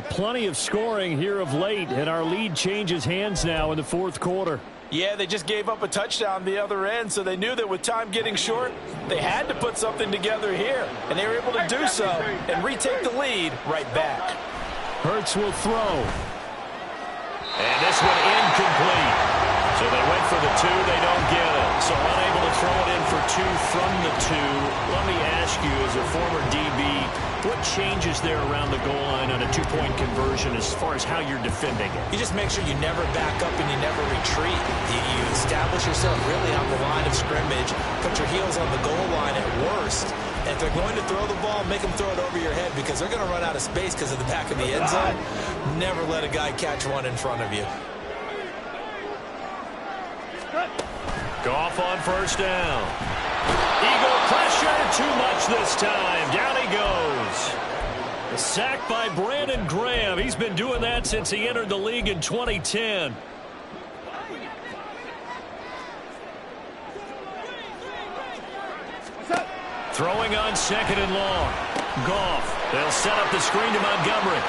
Plenty of scoring here of late, and our lead changes hands now in the fourth quarter. Yeah, they just gave up a touchdown the other end, so they knew that with time getting short, they had to put something together here. And they were able to do so and retake the lead right back. Hurts will throw. And this one incomplete. So they went for the 2, they don't get it. So unable to throw it in for 2 from the 2. Let me ask you, as a former DB, what changes there around the goal line on a 2-point conversion as far as how you're defending it? You just make sure you never back up and you never retreat. You establish yourself really on the line of scrimmage, put your heels on the goal line at worst. And if they're going to throw the ball, make them throw it over your head because they're going to run out of space because of the back of the end zone. Never let a guy catch one in front of you. Goff on first down. Eagle pressure, too much this time. Down he goes. A sack by Brandon Graham. He's been doing that since he entered the league in 2010. Throwing on second and long. Goff. They'll set up the screen to Montgomery.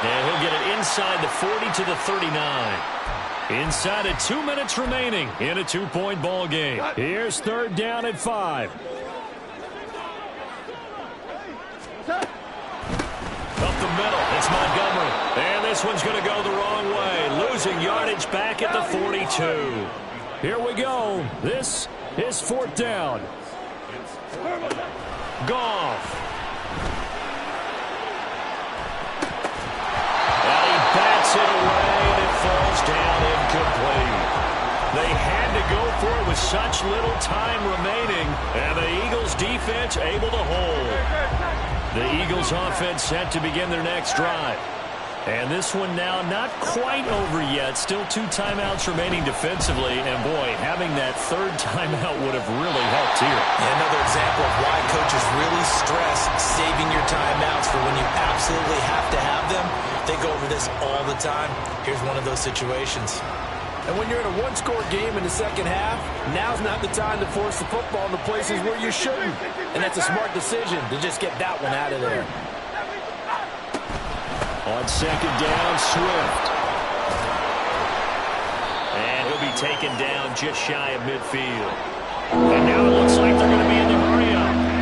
And he'll get it inside the 40 to the 39. Inside of 2 minutes remaining in a 2-point ball game. Here's third down at 5. Up the middle, it's Montgomery. And this one's going to go the wrong way. Losing yardage back at the 42. Here we go. This is fourth down. Goff. And he bats it away. Falls down incomplete. They had to go for it with such little time remaining, and the Eagles defense able to hold. The Eagles offense set to begin their next drive. And this one now not quite over yet. Still 2 timeouts remaining defensively, and boy, having that third timeout would have really helped here. Yeah, another example of why coaches really stress saving your timeouts for when you absolutely have to have them. They go over this all the time. Here's one of those situations. And when you're in a one-score game in the second half, now's not the time to force the football in the places where you shouldn't. And that's a smart decision to just get that one out of there. On second down, Swift. And he'll be taken down just shy of midfield. And now it looks like they're going to be in the hurry-up.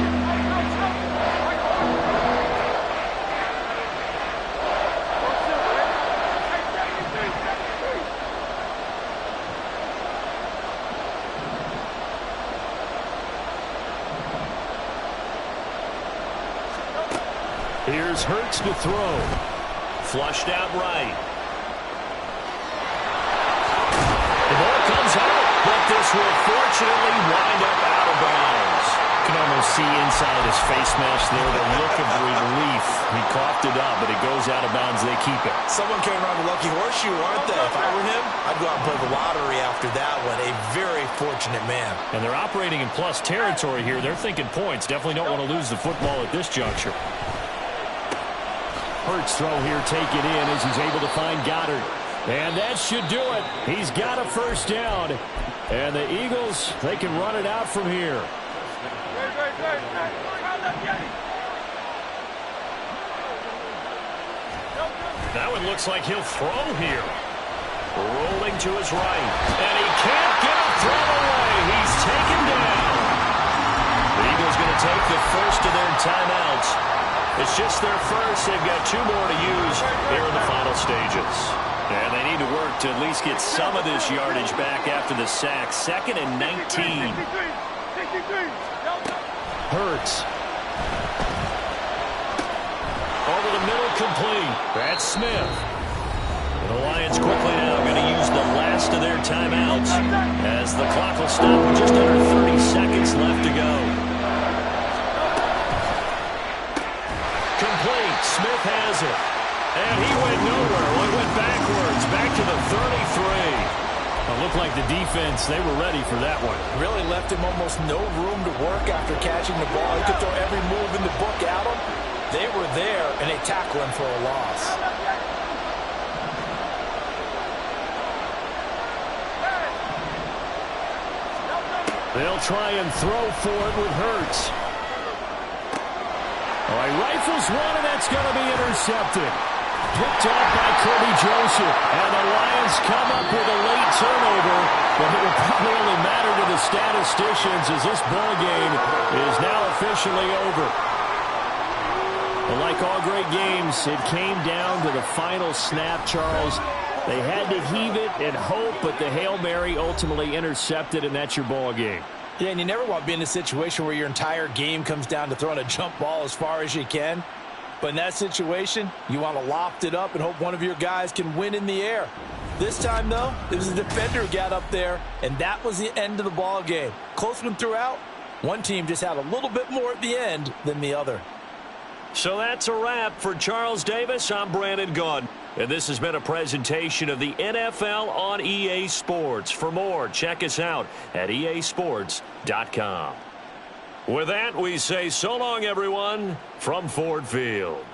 Here's Hurts to throw. Flushed out right. The ball comes out, but this will fortunately wind up out of bounds. You can almost see inside his face mask there the look of relief. He coughed it up, but it goes out of bounds. They keep it. Someone came around a lucky horseshoe, aren't they? If I were him, I'd go out and play the lottery after that one. A very fortunate man. And they're operating in plus territory here. They're thinking points. Definitely don't want to lose the football at this juncture. Hurts throw here, take it in as he's able to find Goddard. And that should do it. He's got a first down. And the Eagles, they can run it out from here. That one looks like he'll throw here. Rolling to his right. And he can't get a throw away. He's taken down. The Eagles going to take the first of their timeouts. It's just their first. They've got 2 more to use here in the final stages. And they need to work to at least get some of this yardage back after the sack. 2nd and 19. Hurts. Over the middle, complete. That's Smith. The Lions quickly now going to use the last of their timeouts as the clock will stop with just under 30 seconds left to go. Complete. Smith has it. And he went nowhere. Well, he went backwards, back to the 33. It looked like the defense, they were ready for that one. Really left him almost no room to work after catching the ball. He could throw every move in the book at him. They were there, and they tackled him for a loss. They'll try and throw for it with Hurts. All right, rifles one, and that's going to be intercepted. Picked off by Kirby Joseph. And the Lions come up with a late turnover, but it will probably only matter to the statisticians as this ball game is now officially over. But like all great games, it came down to the final snap, Charles. They had to heave it and hope, but the Hail Mary ultimately intercepted, and that's your ball game. Yeah, and you never want to be in a situation where your entire game comes down to throwing a jump ball as far as you can. But in that situation, you want to loft it up and hope one of your guys can win in the air. This time, though, it was a defender who got up there, and that was the end of the ball game. Close one throughout. One team just had a little bit more at the end than the other. So that's a wrap for Charles Davis. I'm Brandon Gunn. And this has been a presentation of the NFL on EA Sports. For more, check us out at easports.com. With that, we say so long, everyone, from Ford Field.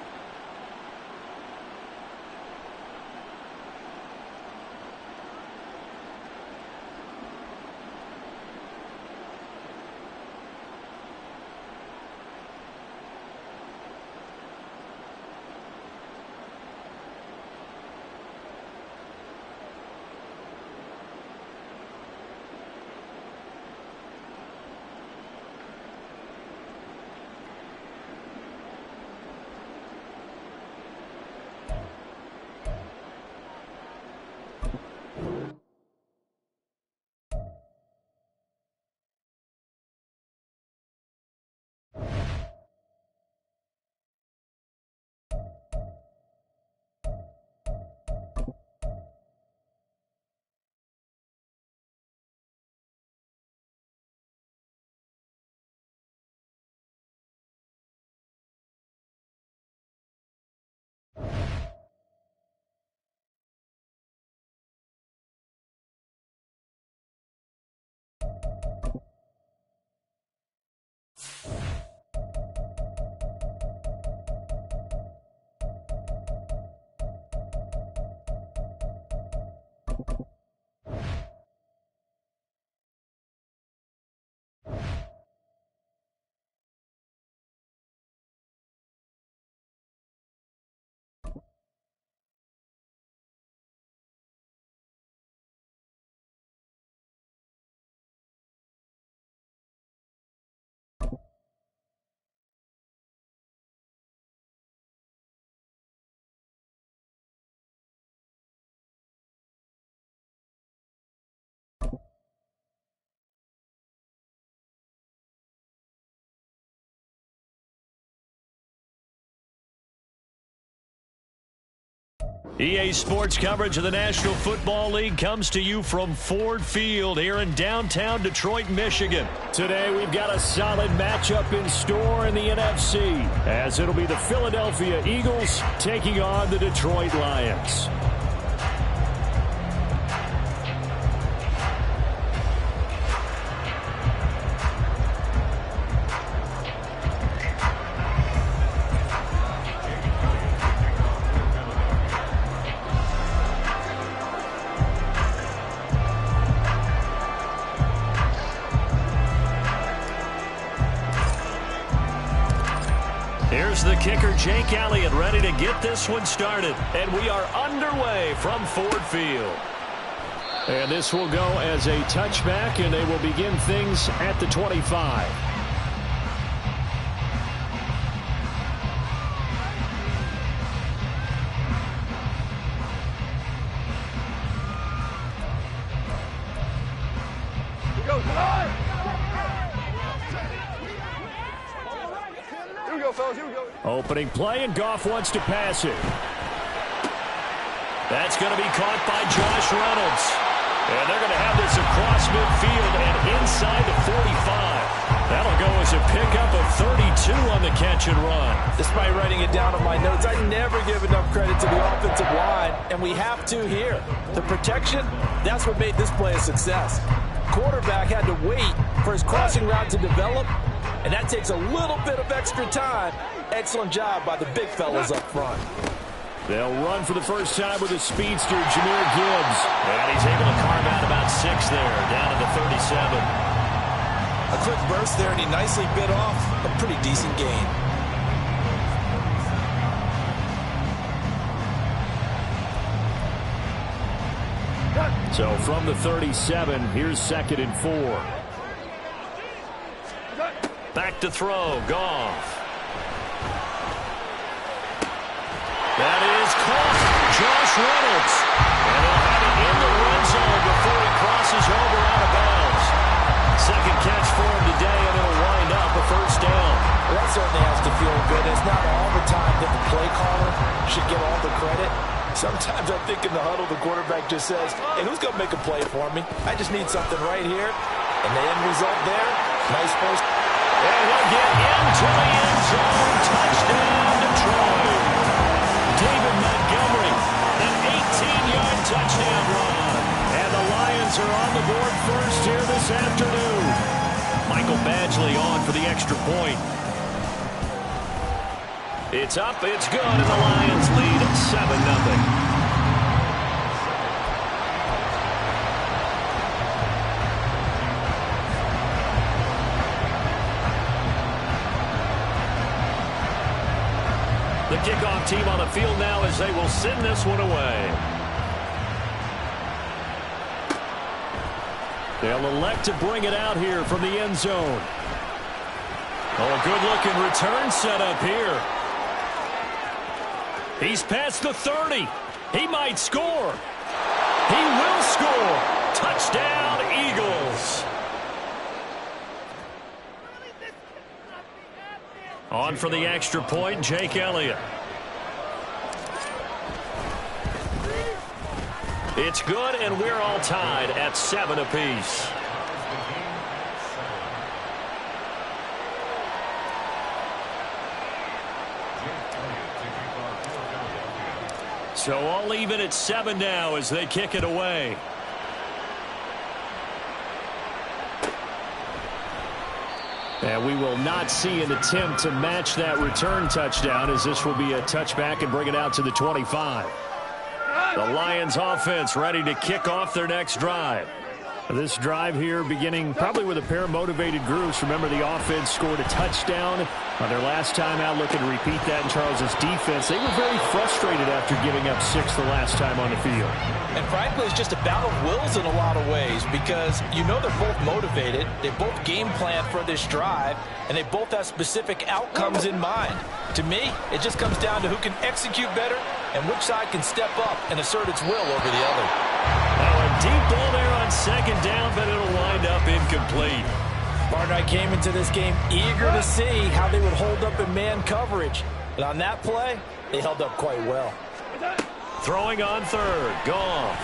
EA Sports coverage of the National Football League comes to you from Ford Field here in downtown Detroit, Michigan. Today we've got a solid matchup in store in the NFC, as it'll be the Philadelphia Eagles taking on the Detroit Lions. Here's the kicker, Jake Elliott, ready to get this one started. And we are underway from Ford Field. And this will go as a touchback, and they will begin things at the 25. go, fellas. Here we go. Opening play, and Goff wants to pass it. That's going to be caught by Josh Reynolds. And they're going to have this across midfield and inside the 45. That'll go as a pickup of 32 on the catch and run. Despite writing it down on my notes, I never give enough credit to the offensive line, and we have to here. The protection, that's what made this play a success. Quarterback had to wait for his crossing route to develop, and that takes a little bit of extra time. Excellent job by the big fellas up front. They'll run for the first time with a speedster, Jahmyr Gibbs. And he's able to carve out about 6 there, down to the 37. A quick burst there, and he nicely bit off a pretty decent gain. So from the 37, here's 2nd and 4. Back to throw, Goff. That is caught. Josh Reynolds. And he'll have it in the red zone before he crosses over out of bounds. Second catch for him today, and it'll wind up a first down. Well, that certainly has to feel good. It's not all the time that the play caller should get all the credit. Sometimes I think in the huddle, the quarterback just says, hey, who's going to make a play for me? I just need something right here. And the end result there, nice first. And he'll get into the end zone. Touchdown, Detroit. David Montgomery, an 18-yard touchdown run. And the Lions are on the board first here this afternoon. Michael Badgley on for the extra point. It's up, it's good, and the Lions lead 7-0. The kickoff team on the field now as they will send this one away. They'll elect to bring it out here from the end zone. Oh, a good-looking return set up here. He's past the 30. He might score. He will score. Touchdown, Eagles. On for the extra point, Jake Elliott. It's good, and we're all tied at 7 apiece. So all even at 7 now as they kick it away. And we will not see an attempt to match that return touchdown, as this will be a touchback and bring it out to the 25. The Lions offense ready to kick off their next drive. This drive here beginning probably with a pair of motivated groups. Remember, the offense scored a touchdown on their last time out, looking to repeat that in Charles's defense. They were very frustrated after giving up 6 the last time on the field. And frankly, it's just a battle of wills in a lot of ways, because you know they're both motivated. They both game plan for this drive, and they both have specific outcomes in mind. To me, it just comes down to who can execute better and which side can step up and assert its will over the other. Oh, a deep ball there on second down, but it'll wind up incomplete. Partner, I came into this game eager to see how they would hold up in man coverage. And on that play, they held up quite well. Throwing on third, Goff.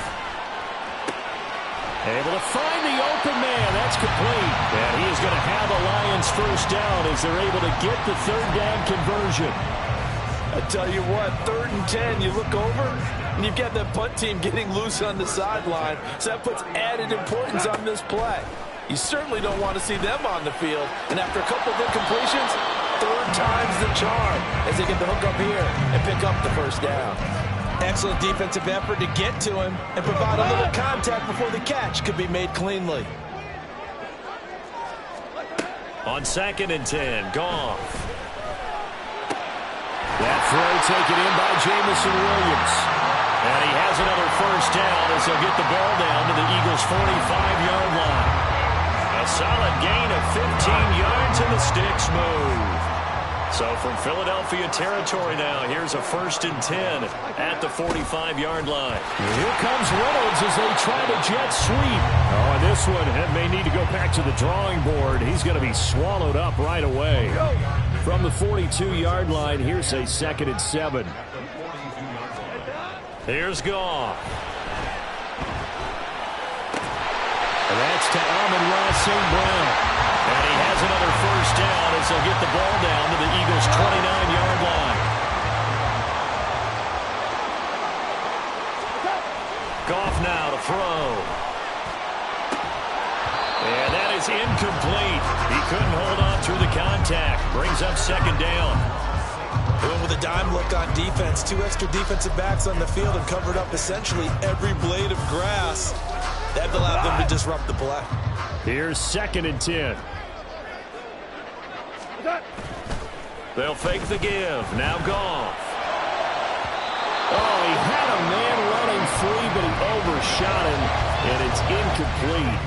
Able to find the open man. That's complete. And he is going to have a Lions first down as they're able to get the third down conversion. I tell you what, 3rd and 10, you look over, and you've got that punt team getting loose on the sideline. So that puts added importance on this play. You certainly don't want to see them on the field. And after a couple of incompletions, 3rd time's the charm as they get the hook up here and pick up the first down. Excellent defensive effort to get to him and provide a little contact before the catch could be made cleanly. On 2nd and 10, Goff. That throw taken in by Jamison Williams. And he has another first down as they'll get the ball down to the Eagles' 45-yard line. A solid gain of 15 yards and the sticks move. So from Philadelphia territory now, here's a 1st and 10 at the 45-yard line. Here comes Reynolds as they try to jet sweep. Oh, and this one may need to go back to the drawing board. He's going to be swallowed up right away. From the 42-yard line, here's a 2nd and 7. Here's Goff. And that's to Amon-Ra St. Brown. And he has another first down as they'll get the ball down to the Eagles' 29-yard line. Goff now to throw. And that is incomplete. He couldn't hold on through the contact. Brings up 2nd down. Going with a dime look on defense. 2 extra defensive backs on the field and covered up essentially every blade of grass. That allowed them to disrupt the play. Here's 2nd and 10. They'll fake the give. Now Goff. Oh, he had a man running free, but he overshot him, and it's incomplete.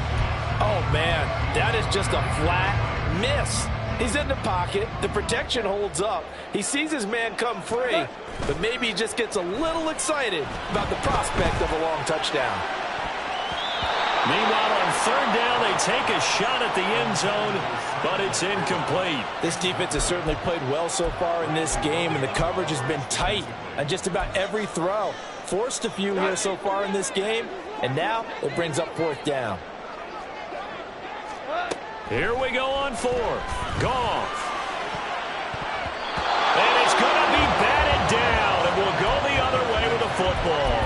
Oh, man, that is just a flat miss. He's in the pocket. The protection holds up. He sees his man come free, but maybe he just gets a little excited about the prospect of a long touchdown. Meanwhile, on 3rd down, they take a shot at the end zone, but it's incomplete. This defense has certainly played well so far in this game, and the coverage has been tight on just about every throw. Forced a few here so far in this game, and now it brings up 4th down. Here we go on 4th. Goff. And it's going to be batted down, and we'll go the other way with the football.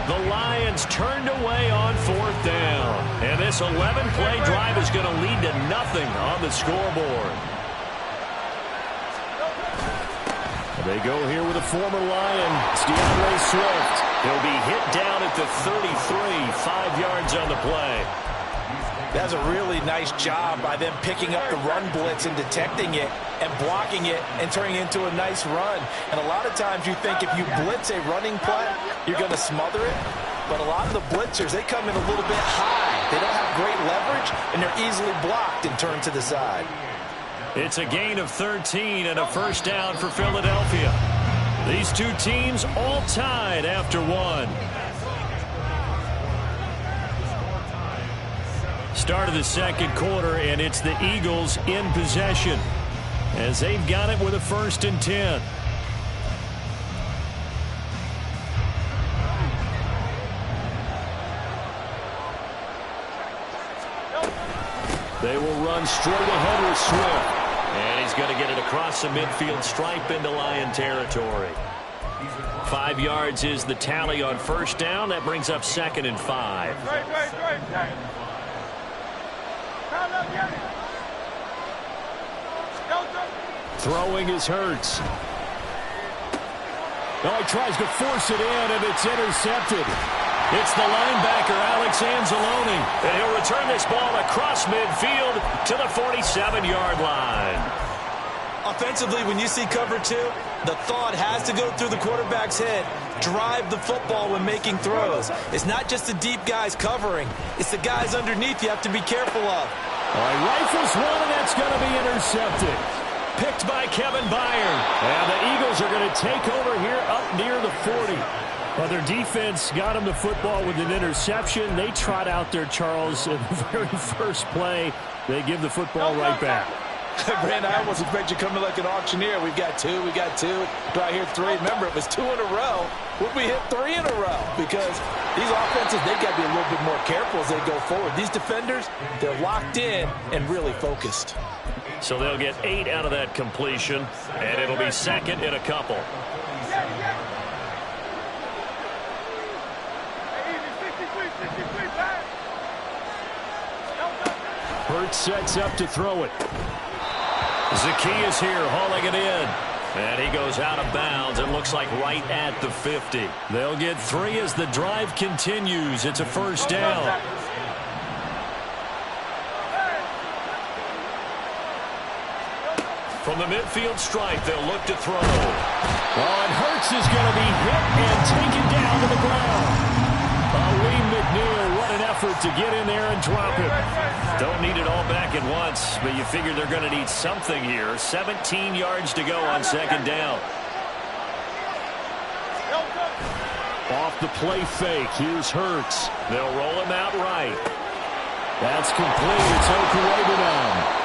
The Lions turned away on 4th down. And this 11-play drive is going to lead to nothing on the scoreboard. They go here with a former Lion. It's DeAndre Swift. He'll be hit down at the 33, 5 yards on the play. That's a really nice job by them picking up the run blitz and detecting it and blocking it and turning it into a nice run. And a lot of times you think if you blitz a running play, you're going to smother it. But a lot of the blitzers, they come in a little bit high. They don't have great leverage, and they're easily blocked and turned to the side. It's a gain of 13 and a first down for Philadelphia. These two teams all tied after 1. Start of the 2nd quarter, and it's the Eagles in possession as they've got it with a 1st and 10. They will run straight ahead with Swift. And he's going to get it across the midfield stripe into Lion territory. 5 yards is the tally on 1st down. That brings up 2nd and 5. Throwing is Hurts. Oh, he tries to force it in, and it's intercepted. It's the linebacker, Alex Anzalone. And he'll return this ball across midfield to the 47-yard line. Offensively, when you see cover 2, the thought has to go through the quarterback's head. Drive the football when making throws. It's not just the deep guys covering. It's the guys underneath you have to be careful of. All right, rifles one, and that's going to be intercepted. Picked by Kevin Byard. And the Eagles are going to take over here up near the 40. Well, their defense got them the football with an interception. They trot out there, Charles, in the very first play. They give the football right back. Brandon, I almost expect you coming like an auctioneer. We've got 2, we got 2. Do I hear 3? Remember, it was 2 in a row. Would we hit 3 in a row? Because these offenses, they've got to be a little bit more careful as they go forward. These defenders, they're locked in and really focused. So they'll get 8 out of that completion, and it'll be 2nd and a couple. Hurts sets up to throw it. Zacchaeus here hauling it in. And he goes out of bounds. It looks like right at the 50. They'll get 3 as the drive continues. It's a first down. From the midfield stripe, they'll look to throw. Oh, and Hurts is going to be hit and taken down to the ground. Lee McNeil, what an effort to get in there and drop him. Don't need it all back at once, but you figure they're going to need something here. 17 yards to go on 2nd down. Off the play fake, here's Hurts. They'll roll him out right. That's complete. It's Okuwebe now.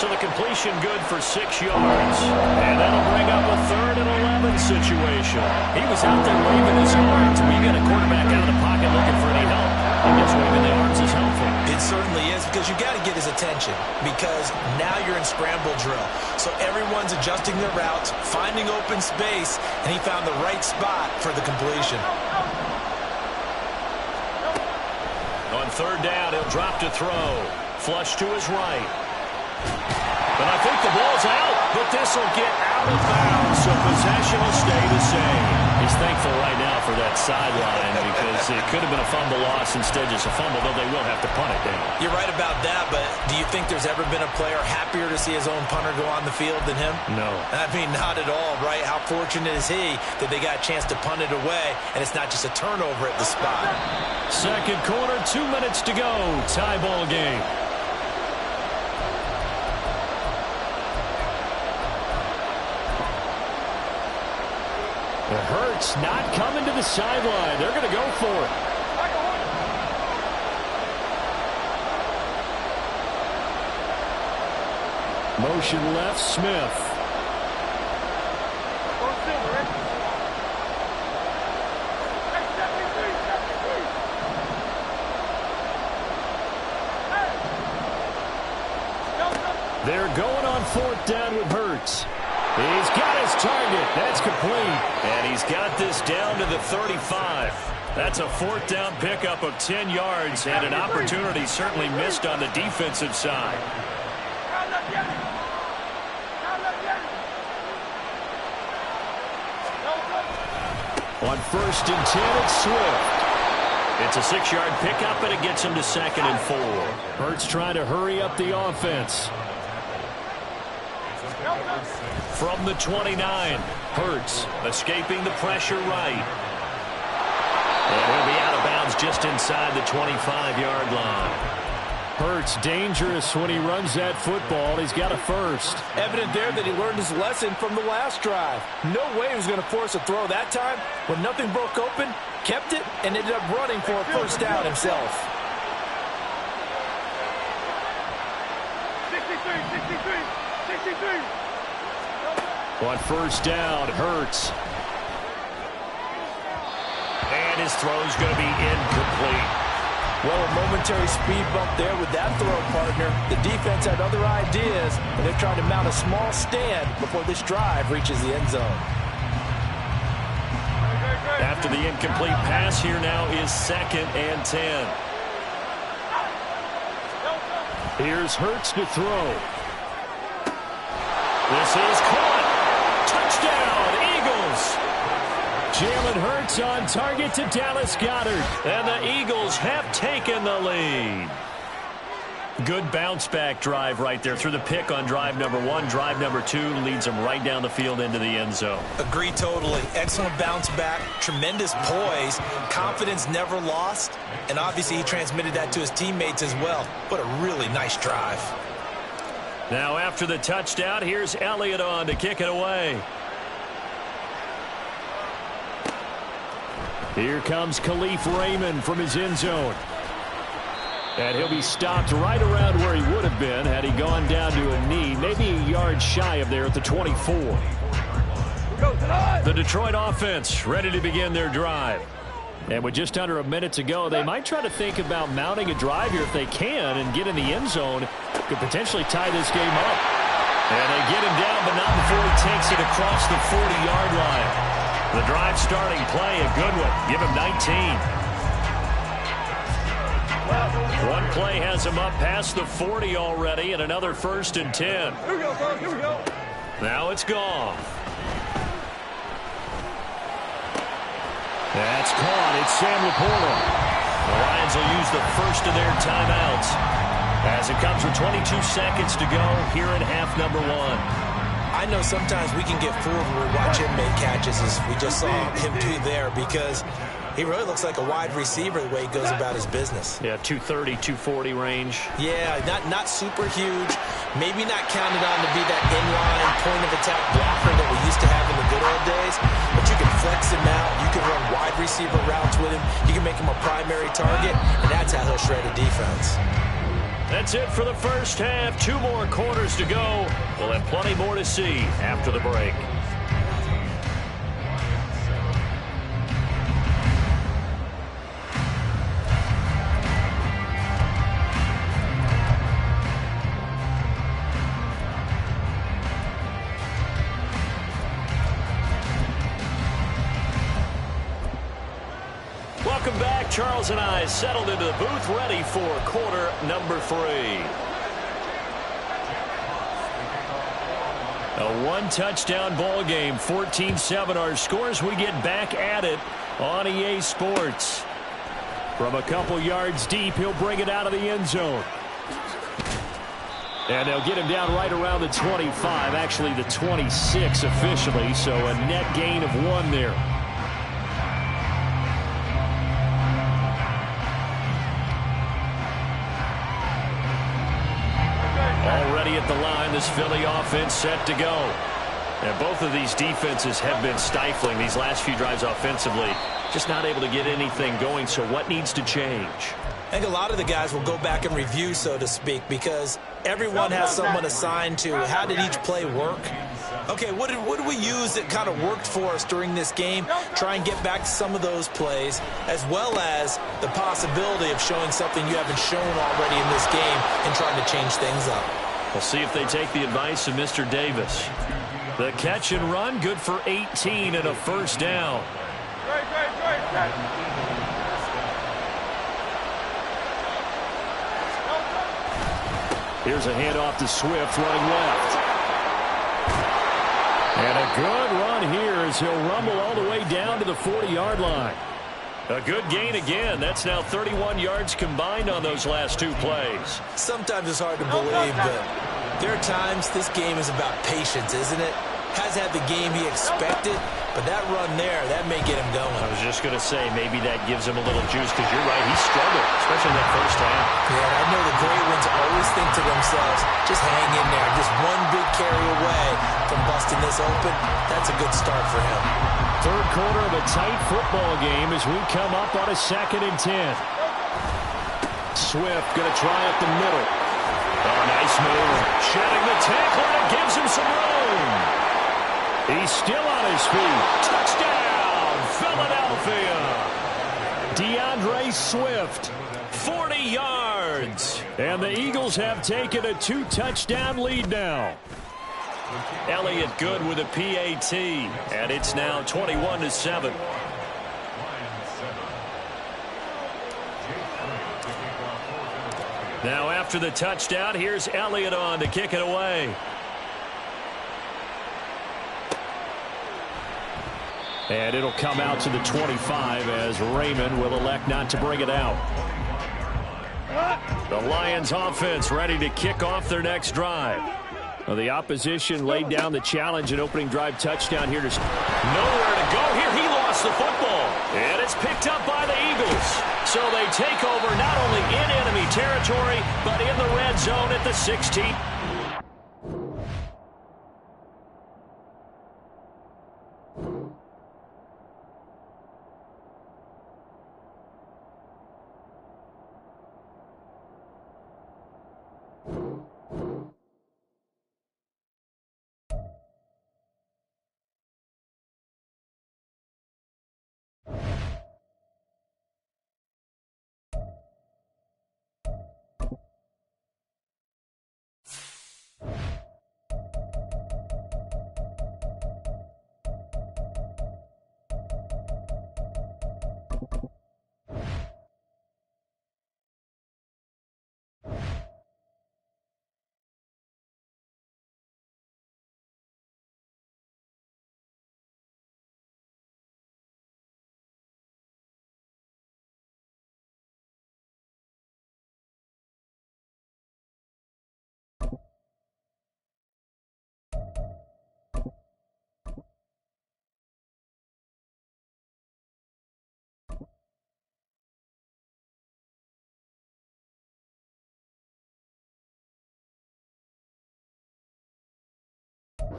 So the completion good for 6 yards. And that'll bring up a 3rd and 11 situation. He was out there waving his arms. When you got a quarterback out of the pocket looking for any help, I guess waving the arms is helpful. It certainly is, because you got to get his attention, because now you're in scramble drill. So everyone's adjusting their routes, finding open space, and he found the right spot for the completion. On 3rd down, he'll drop to throw. Flush to his right. But I think the ball's out, but this will get out of bounds, so possession will stay the same. He's thankful right now for that sideline because it could have been a fumble loss, instead just a fumble, though they will have to punt it down. You're right about that, but do you think there's ever been a player happier to see his own punter go on the field than him? No. I mean, not at all, right? How fortunate is he that they got a chance to punt it away, and it's not just a turnover at the spot. Second quarter, 2 minutes to go. Tie ball game. Hurts not coming to the sideline. They're going to go for it. Motion left, Smith. They're going on 4th down with Hurts. He's got his target. That's complete. And he's got this down to the 35. That's a 4th down pickup of 10 yards and an opportunity certainly missed on the defensive side. On 1st and 10, it's Swift. It's a 6-yard pickup, and it gets him to 2nd and 4. Hurts trying to hurry up the offense. From the 29, Hurts escaping the pressure right. And he'll be out of bounds just inside the 25-yard line. Hurts dangerous when he runs that football. He's got a first. Evident there that he learned his lesson from the last drive. No way he was going to force a throw that time. When nothing broke open, kept it, and ended up running for a first down himself. 63. On 1st down, Hurts. And his throw's going to be incomplete. Well, a momentary speed bump there with that throw, partner. The defense had other ideas, and they're trying to mount a small stand before this drive reaches the end zone. After the incomplete pass, here now is 2nd and 10. Here's Hurts to throw. This is caught. Touchdown, Eagles. Jalen Hurts on target to Dallas Goedert. And the Eagles have taken the lead. Good bounce-back drive right there through the pick on drive number 1. Drive number 2 leads them right down the field into the end zone. Agree totally. Excellent bounce back, tremendous poise, confidence never lost, and obviously he transmitted that to his teammates as well. What a really nice drive. Now after the touchdown, here's Elliott on to kick it away. Here comes Khalif Raymond from his end zone. And he'll be stopped right around where he would have been had he gone down to a knee, maybe a yard shy of there at the 24. The Detroit offense ready to begin their drive. And with just under a minute to go, they might try to think about mounting a drive here if they can and get in the end zone. Could potentially tie this game up. And they get him down, but not before he takes it across the 40-yard line. The drive starting play, a good one. Give him 19. One play has him up past the 40 already, and another 1st and 10. Here we go, bro. Here we go. Now it's gone. That's caught. It's Sam Laporta. The Lions will use the first of their timeouts as it comes with 22 seconds to go here in half number 1. I know sometimes we can get fooled when we watch him make catches, as we just saw him do there, because he really looks like a wide receiver the way he goes about his business. Yeah, 230, 240 range. Yeah, not super huge. Maybe not counted on to be that inline point-of-attack blocker that we used to have in the good old days. But you can flex him out. You can run wide receiver routes with him. You can make him a primary target, and that's how he'll shred a defense. That's it for the first half. 2 more quarters to go. We'll have plenty more to see after the break. Welcome back. Charles and I settled into the booth, ready for quarter number 3. A 1-touchdown ball game, 14-7 our scores. We get back at it on EA Sports. From a couple yards deep, he'll bring it out of the end zone. And they'll get him down right around the 25, actually the 26 officially, so a net gain of 1 there. Already at the line, this Philly offense set to go. And both of these defenses have been stifling these last few drives offensively. Just not able to get anything going, so what needs to change? I think a lot of the guys will go back and review, so to speak, because everyone has someone assigned to how did each play work. Okay, what did we use that kind of worked for us during this game? Try and get back to some of those plays, as well as the possibility of showing something you haven't shown already in this game and trying to change things up. We'll see if they take the advice of Mr. Davis. The catch and run, good for 18 and a first down. Here's a handoff to Swift running left. And a good run here as he'll rumble all the way down to the 40-yard line. A good gain again. That's now 31 yards combined on those last 2 plays. Sometimes it's hard to believe, but there are times this game is about patience, isn't it? Has had the game he expected, but that run there, that may get him going. I was just going to say, maybe that gives him a little juice, because you're right, he struggled, especially in that first half. Yeah, and I know the great ones always think to themselves, just hang in there. Just one big carry away from busting this open. That's a good start for him. Third quarter of a tight football game as we come up on a 2nd and 10. Swift going to try up the middle. Oh, nice move. Shedding the tackle, and it gives him some room. He's still on his feet. Touchdown, Philadelphia. DeAndre Swift, 40 yards. And the Eagles have taken a 2-touchdown lead now. Elliott good with a PAT, and it's now 21-7. Now after the touchdown, here's Elliott on to kick it away. And it'll come out to the 25 as Raymond will elect not to bring it out. The Lions offense ready to kick off their next drive. Well, the opposition laid down the challenge, an opening drive touchdown here. Nowhere to go here. He lost the football. And it's picked up by the Eagles. So they take over not only in enemy territory, but in the red zone at the 16.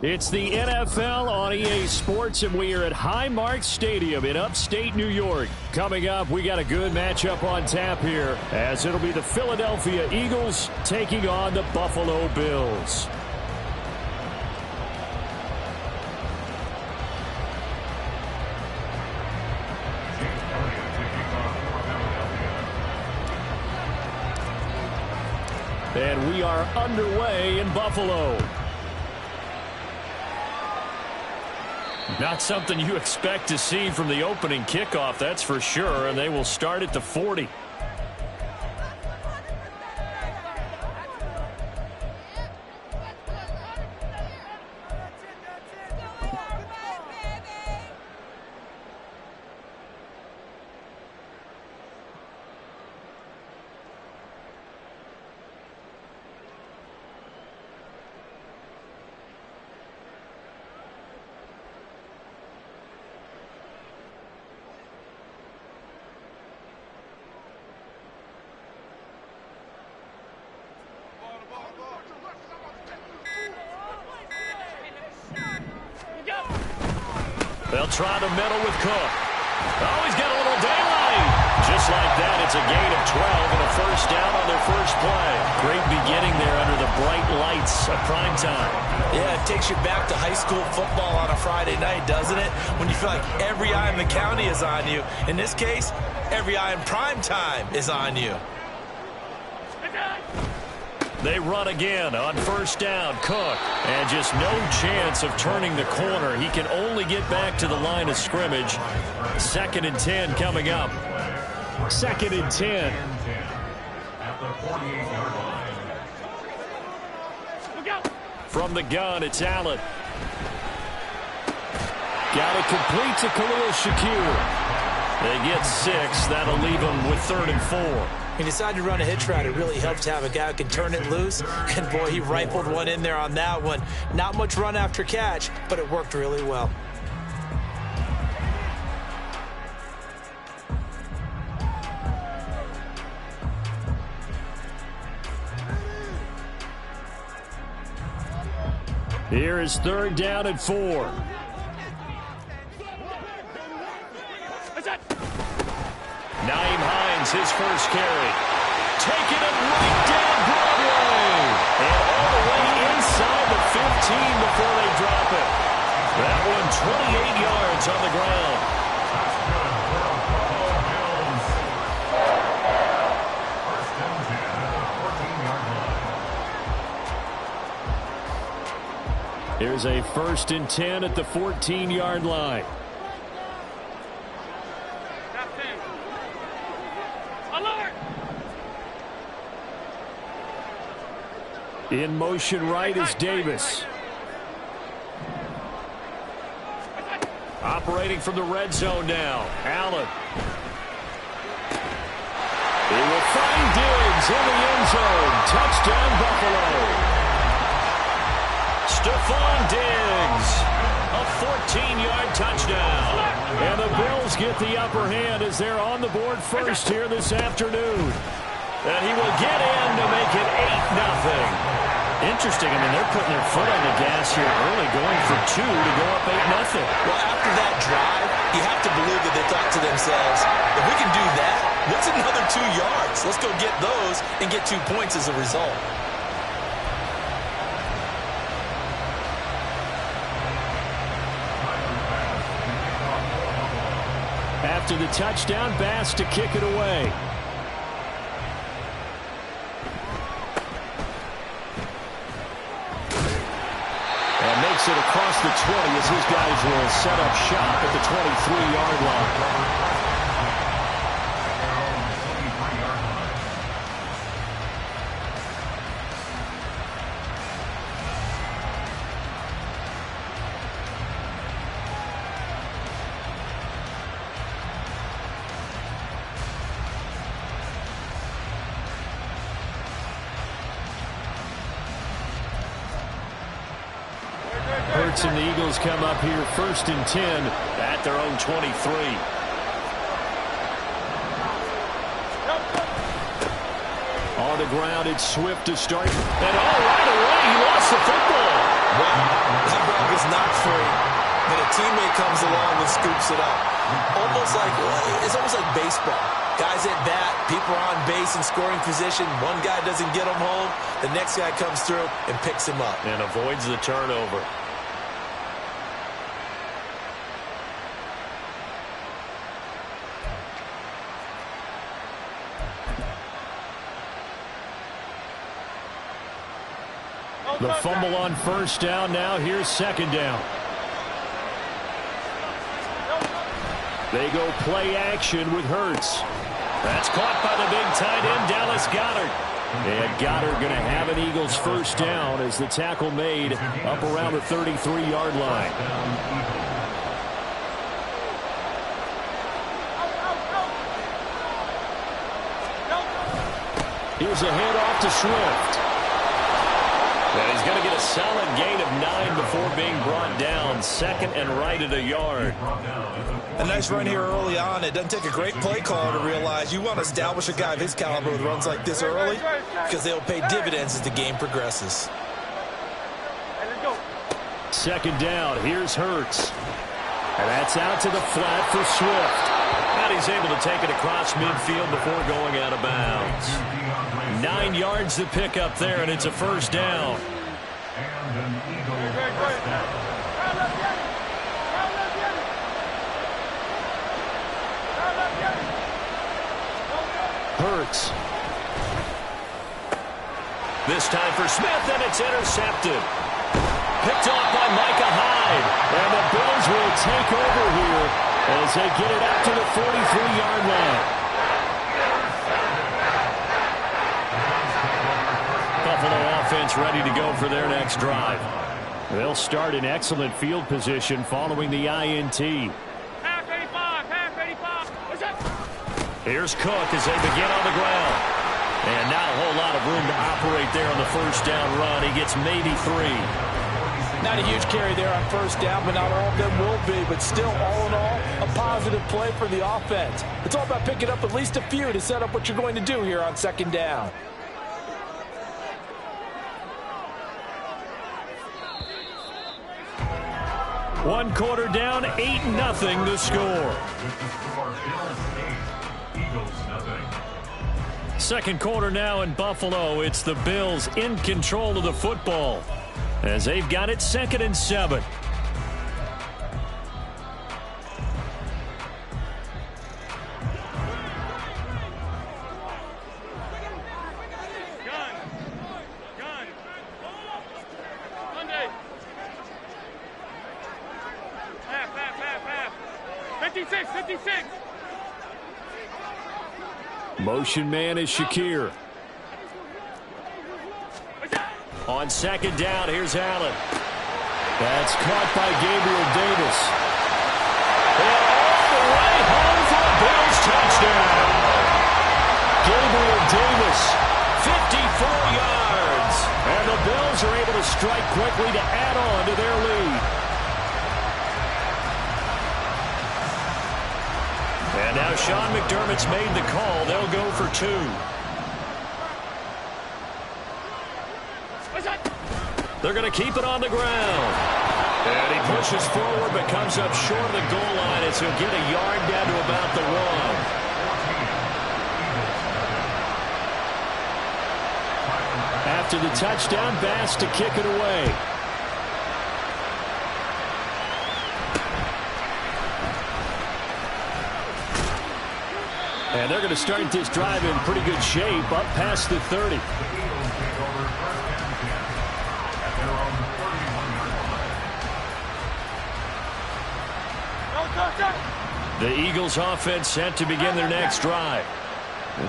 It's the NFL on EA Sports, and we are at Highmark Stadium in upstate New York. Coming up, we got a good matchup on tap here, as it'll be the Philadelphia Eagles taking on the Buffalo Bills. And we are underway in Buffalo. Not something you expect to see from the opening kickoff, that's for sure, and they will start at the 40. They'll try to middle with Cook. Oh, he's got a little daylight. Just like that, it's a gain of 12 and a first down on their first play. Great beginning there under the bright lights of prime time. Yeah, it takes you back to high school football on a Friday night, doesn't it? When you feel like every eye in the county is on you. In this case, every eye in prime time is on you. They run again on first down. Cook, and just no chance of turning the corner. He can only get back to the line of scrimmage. 2nd and 10 coming up. 2nd and 10. At the 48-yard line. From the gun, it's Allen. Got it complete to Khalil Shakir. They get 6. That'll leave them with 3rd and 4. He decided to run a hitch route. It really helps to have a guy who can turn it loose. And, boy, he rifled one in there on that one. Not much run after catch, but it worked really well. Here is 3rd down and 4. Naeem Hines, his first carry. Taking it right down Broadway. And all the way inside the 15 before they drop it. That one 28 yards on the ground. First down, 14-yard line. Here's a 1st and 10 at the 14-yard line. In motion right is Davis. Operating from the red zone now. Allen. He will find Diggs in the end zone. Touchdown, Buffalo. Stephon Diggs. A 14-yard touchdown. And the Bills get the upper hand as they're on the board first here this afternoon. And he will get in to make it 8-0. Interesting. I mean, they're putting their foot on the gas here early, going for 2 to go up 8-0. Well, after that drive, you have to believe that they thought to themselves, if we can do that, what's another 2 yards? Let's go get those and get 2 points as a result. After the touchdown, Bass to kick it away. And makes it across the 20 as his guys will set up shop at the 23-yard line. Hurts and the Eagles come up here 1st and 10 at their own 23. On the ground, it's Swift to start. And right away, he lost the football. Well, that ball gets knocked free, then a teammate comes along and scoops it up. It's almost like baseball. Guys at bat, people are on base in scoring position. One guy doesn't get him home. The next guy comes through and picks him up. And avoids the turnover. The fumble on first down. Now here's second down. They go play action with Hurts. That's caught by the big tight end, Dallas Goedert. And Goddard going to have an Eagles first down as the tackle made up around the 33-yard line. Here's a handoff to Swift. And he's going to get a solid gain of 9 before being brought down. Second and right at a yard. A nice run here early on. It doesn't take a great play caller to realize you want to establish a guy of his caliber with runs like this early because they'll pay dividends as the game progresses. Second down. Here's Hurts. And that's out to the flat for Swift. And he's able to take it across midfield before going out of bounds. 9 yards to pick up there, and it's a first down. And an Eagle first down. Hurts. This time for Smith, and it's intercepted. Picked off by Micah Hyde. And the Bills will take over here as they get it out to the 43-yard line. Buffalo offense ready to go for their next drive. They'll start in excellent field position following the INT. Half 85, half 85. What's that? Here's Cook as they begin on the ground. And not a whole lot of room to operate there on the first down run. He gets maybe 3. Not a huge carry there on first down, but not all of them will be. But still, all in all, a positive play for the offense. It's all about picking up at least a few to set up what you're going to do here on second down. One quarter down, 8-0 the score. Second quarter now in Buffalo. It's the Bills in control of the football as they've got it 2nd and 7. Gun. Monday. Half. 56. Motion man is Shakir. On second down, here's Allen. That's caught by Gabriel Davis. And all the way home for a Bills touchdown. Gabriel Davis, 54 yards. and the Bills are able to strike quickly to add on to their lead. And now Sean McDermott's made the call. They'll go for 2. They're going to keep it on the ground. And he pushes forward but comes up short of the goal line as he'll get a yard down to about the 1. After the touchdown, Bass to kick it away. And they're going to start this drive in pretty good shape, up past the 30. The Eagles offense set to begin their next drive.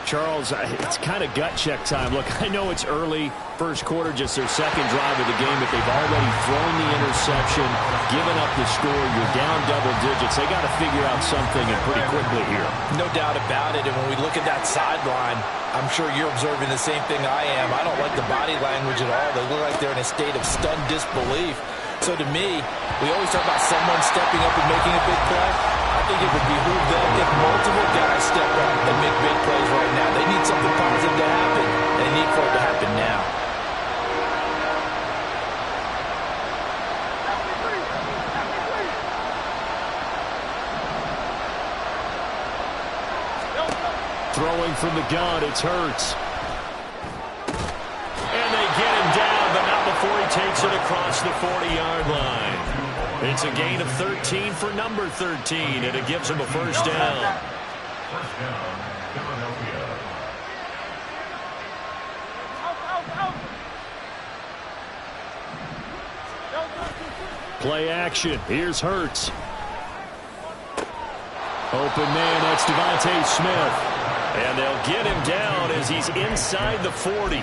Charles, it's kind of gut check time. Look, I know it's early, first quarter, just their second drive of the game, but they've already thrown the interception, given up the score. You're down double digits. They got to figure out something and pretty quickly here. No doubt about it. And when we look at that sideline, I'm sure you're observing the same thing I am. I don't like the body language at all. They look like they're in a state of stunned disbelief. So to me, we always talk about someone stepping up and making a big play. I think it would behoove them if multiple guys step up and make big plays right now. They need something positive to happen. They need for it to happen now. Throwing from the gun, it's Hurts. And they get him down, but not before he takes it across the 40-yard line. It's a gain of 13 for number 13, and it gives him a first down. First down, Philadelphia. Play action. Here's Hurts. Open man, that's Devontae Smith. And they'll get him down as he's inside the 40.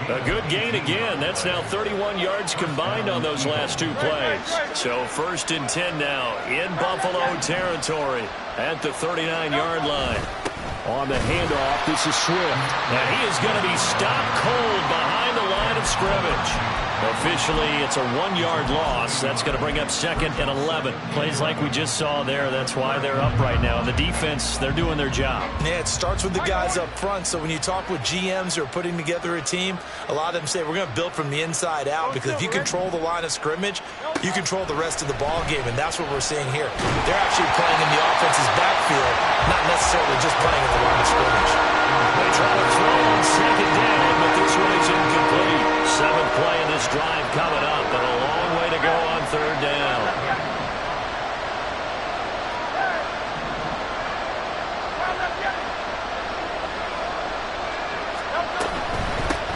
A good gain again. That's now 31 yards combined on those last two plays. So first and 10 now in Buffalo territory at the 39-yard line. On the handoff, this is Swift. And he is going to be stopped cold behind the line of scrimmage. Officially, it's a 1-yard loss. That's going to bring up second and 11. Plays like we just saw there. That's why they're up right now. And the defense, they're doing their job. Yeah, it starts with the guys up front. So when you talk with GMs who are putting together a team, a lot of them say we're going to build from the inside out, because if you control the line of scrimmage, you control the rest of the ball game, and that's what we're seeing here. They're actually playing in the offense's backfield, not necessarily just playing at the line of scrimmage. They try to throw on second down, but this one is incomplete. Seventh play in this drive coming up, but a long way to go on third down.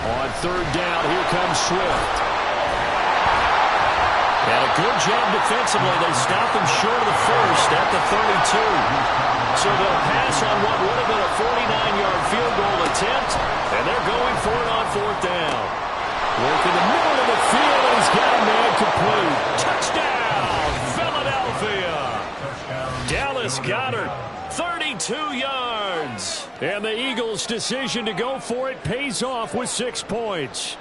On third down, here comes Swift. And a good job defensively. They stop him short of the first at the 32. So they'll pass on what would have been a 49-yard field goal attempt, and they're going for it on fourth down. Work in the middle of the field, and he's got a man complete. Touchdown, Philadelphia. Dallas Goedert, 32 yards. And the Eagles' decision to go for it pays off with 6 points.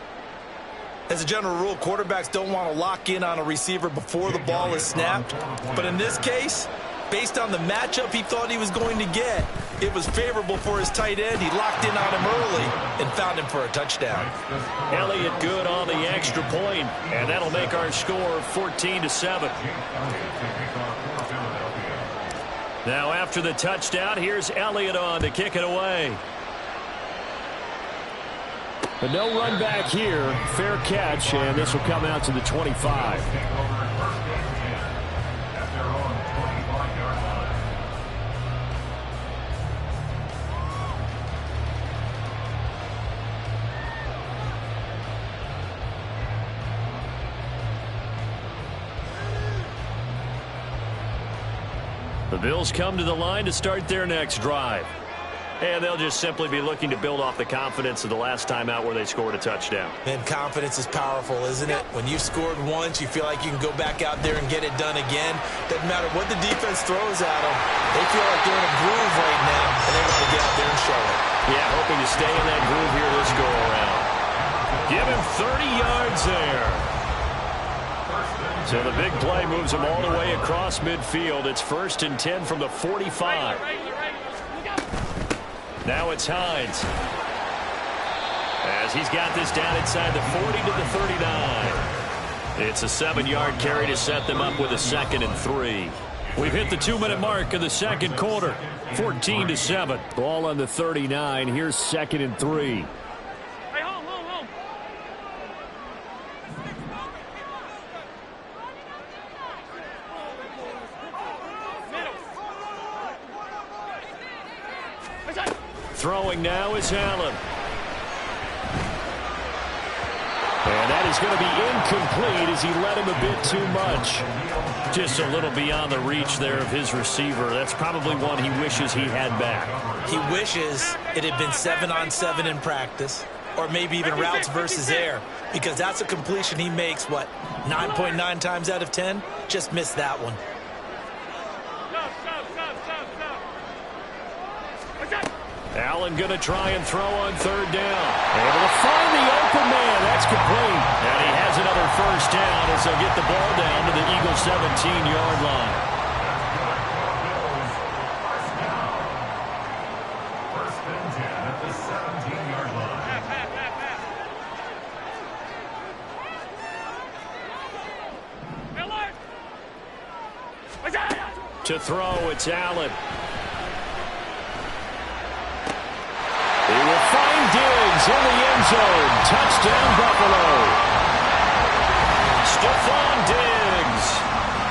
As a general rule, quarterbacks don't want to lock in on a receiver before the ball is snapped. But in this case, based on the matchup he thought he was going to get, it was favorable for his tight end. He locked in on him early and found him for a touchdown. Elliott good on the extra point, and that'll make our score 14-7. Now after the touchdown, here's Elliott on to kick it away. But no run back here. Fair catch, and this will come out to the 25. The Bills come to the line to start their next drive. And they'll just simply be looking to build off the confidence of the last time out where they scored a touchdown. And confidence is powerful, isn't it? When you've scored once, you feel like you can go back out there and get it done again. Doesn't matter what the defense throws at them. They feel like they're in a groove right now, and they want to get out there and show it. Yeah, hoping to stay in that groove here this go-around. Give him 30 yards there. So the big play moves him all the way across midfield. It's first and 10 from the 45. Now it's Hines. As he's got this down inside the 40 to the 39. It's a 7-yard carry to set them up with a 2nd and 3. We've hit the 2-minute mark of the second quarter. 14-7. Ball on the 39. Here's 2nd and 3. Hey, home. Middle. Throwing now is Allen. And that is going to be incomplete as he let him a bit too much. Just a little beyond the reach there of his receiver. That's probably one he wishes he had back. He wishes it had been 7-on-7 in practice, or maybe even routes versus air, because that's a completion he makes, 9.9 times out of 10? Just missed that one. Allen going to try and throw on third down. Able to find the open man. That's complete. And he has another first down as they'll get the ball down to the Eagles' 17-yard line. First and 10 at the 17-yard line. To throw, it's Allen. Diggs in the end zone. Touchdown, Buffalo. Stephon Diggs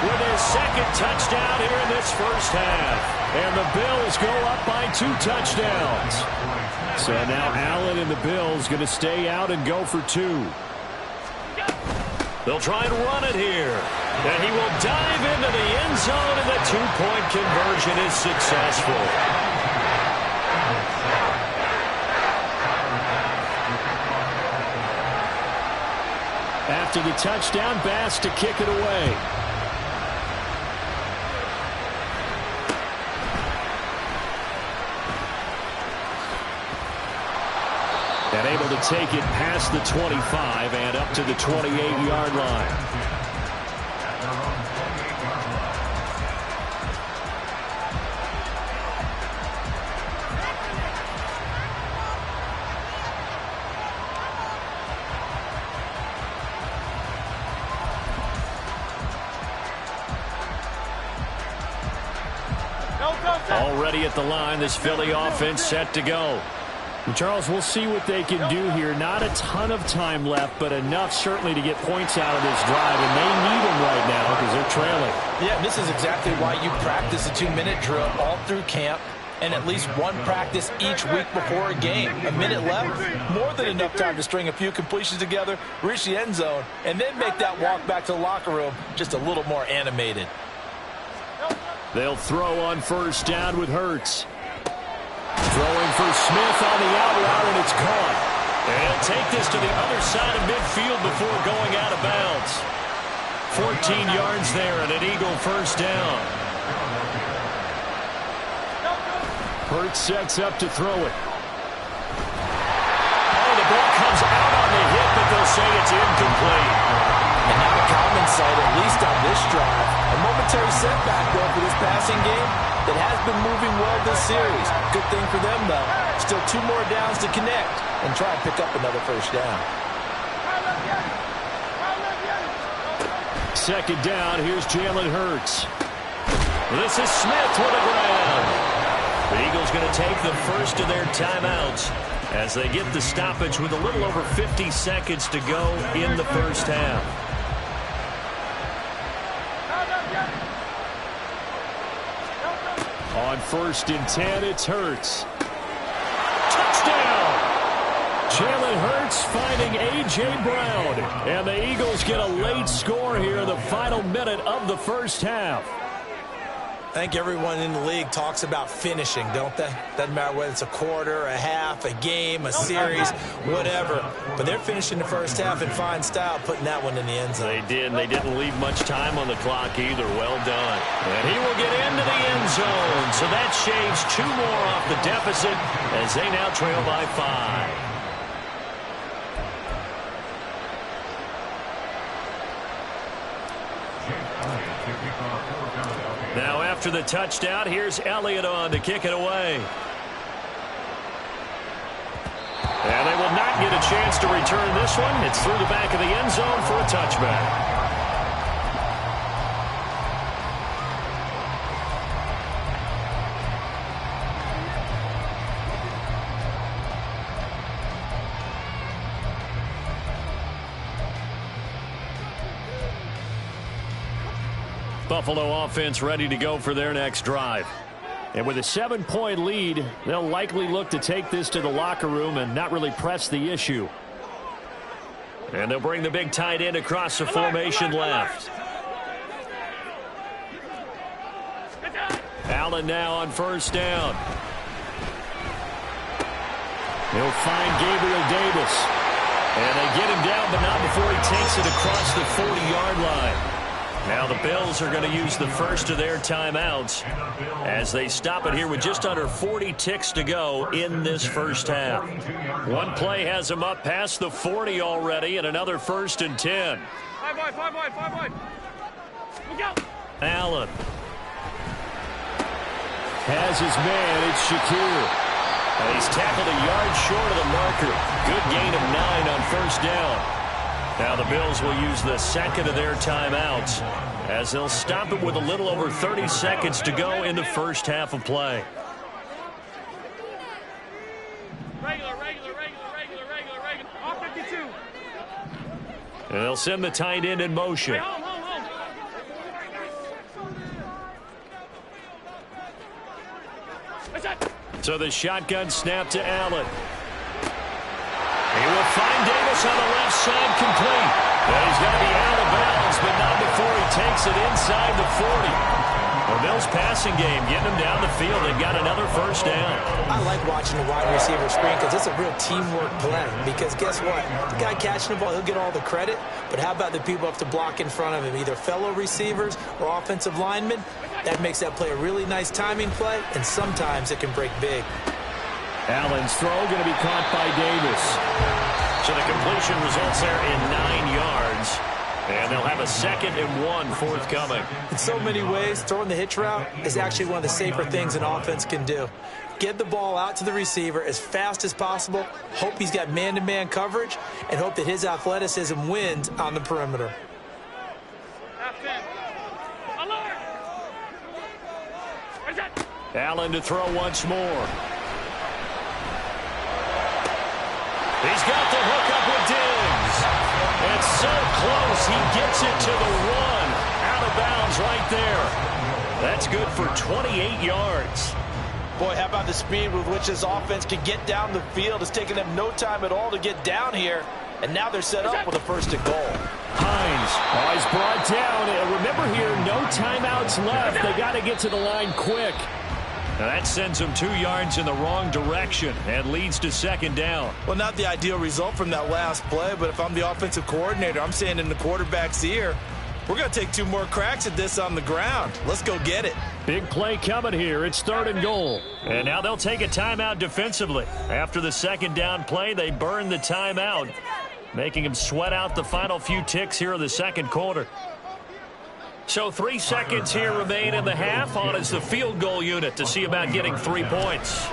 with his second touchdown here in this first half. And the Bills go up by 2 touchdowns. So now Allen and the Bills going to stay out and go for 2. They'll try and run it here. And he will dive into the end zone, and the 2-point conversion is successful. After the touchdown, Bass to kick it away. And able to take it past the 25 and up to the 28-yard line. Already at the line, this Philly offense set to go. And Charles, we'll see what they can do here. Not a ton of time left, but enough certainly to get points out of this drive, and they need them right now because they're trailing. Yeah, and this is exactly why you practice a 2-minute drill all through camp and at least one practice each week before a game. A minute left, more than enough time to string a few completions together, reach the end zone, and then make that walk back to the locker room just a little more animated. They'll throw on first down with Hurts. Throwing for Smith on the out route, and it's caught. And he'll take this to the other side of midfield before going out of bounds. 14 yards there and an Eagle first down. Hurts sets up to throw it. Oh, the ball comes out on the hit, but they'll say it's incomplete. And now a common sight, at least on this drive. A momentary setback, though, for this passing game that has been moving well this series. Good thing for them, though. Still 2 more downs to connect and try and pick up another first down. Second down, here's Jalen Hurts. This is Smith with a grab. The Eagles going to take the first of their timeouts as they get the stoppage with a little over 50 seconds to go in the first half. On 1st and 10, it's Hurts. Touchdown! Jalen Hurts finding A.J. Brown. And the Eagles get a late score here in the final minute of the first half. I think everyone in the league talks about finishing, don't they? Doesn't matter whether it's a quarter, a half, a game, a series, whatever. But they're finishing the first half in fine style, putting that one in the end zone. They did, and they didn't leave much time on the clock either. Well done. And he will get into the end zone. So that shaves 2 more off the deficit as they now trail by 5. Now after the touchdown, here's Elliott on to kick it away. And they will not get a chance to return this one. It's through the back of the end zone for a touchback. Buffalo offense ready to go for their next drive. And with a 7-point lead, they'll likely look to take this to the locker room and not really press the issue. And they'll bring the big tight end across the formation left. Allen now on first down. He'll find Gabriel Davis. And they get him down, but not before he takes it across the 40-yard line. Now the Bills are going to use the first of their timeouts as they stop it here with just under 40 ticks to go in this first half. One play has them up past the 40 already, and another 1st and 10. 5 wide. Look out. Allen has his man. It's Shakir. And he's tackled a yard short of the marker. Good gain of 9 on first down. Now the Bills will use the second of their timeouts as they'll stop it with a little over 30 seconds to go in the first half of play. Regular. And they'll send the tight end in motion. Hey, hold. So the shotgun snap to Allen. He will find Davis on the left side, complete. And he's going to be out of bounds, but not before he takes it inside the 40. The Bills passing game, getting them down the field. They've got another first down. I like watching the wide receiver screen because it's a real teamwork play. Because guess what? The guy catching the ball, he'll get all the credit. But how about the people up to block in front of him, either fellow receivers or offensive linemen? That makes that play a really nice timing play, and sometimes it can break big. Allen's throw going to be caught by Davis. So the completion results there in 9 yards. And they'll have a 2nd and 1 forthcoming. In so many ways, throwing the hitch route is actually one of the safer things an offense can do. Get the ball out to the receiver as fast as possible, hope he's got man-to-man coverage, and hope that his athleticism wins on the perimeter. Allen to throw once more. He's got the hook up with Diggs. It's so close, he gets it to the 1. Out of bounds right there. That's good for 28 yards. Boy, how about the speed with which this offense can get down the field? It's taken them no time at all to get down here. And now they're set up with a 1st and goal. Hines, he's brought down. And remember here, no timeouts left. They got to get to the line quick. Now that sends them 2 yards in the wrong direction and leads to 2nd down. Well, not the ideal result from that last play, but if I'm the offensive coordinator, I'm saying in the quarterback's ear, we're going to take 2 more cracks at this on the ground. Let's go get it. Big play coming here. It's 3rd and goal. And now they'll take a timeout defensively. After the 2nd down play, they burn the timeout, making them sweat out the final few ticks here in the 2nd quarter. So 3 seconds here remain in the half. On is the field goal unit to see about getting 3 points.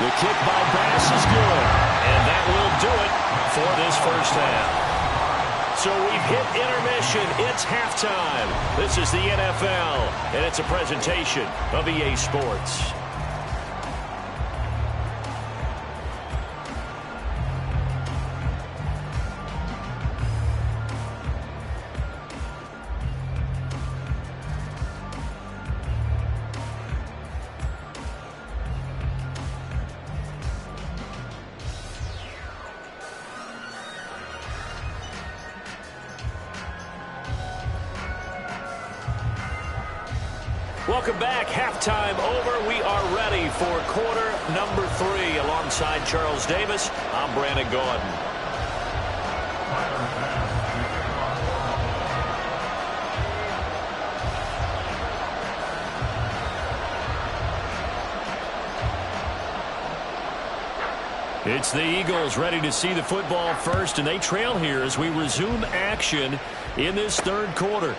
The kick by Bass is good. And that will do it for this first half. So we've hit intermission. It's halftime. This is the NFL, and it's a presentation of EA Sports. Welcome back. Halftime over. We are ready for quarter number 3. Alongside Charles Davis, I'm Brandon Gordon. It's the Eagles ready to see the football first, and they trail here as we resume action in this 3rd quarter.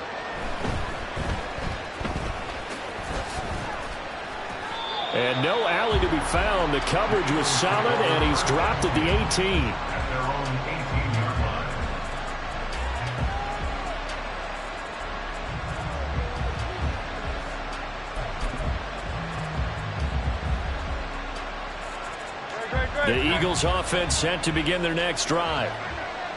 And no alley to be found. The coverage was solid, and he's dropped at the 18. At their own 18-yard line. The Eagles offense set to begin their next drive.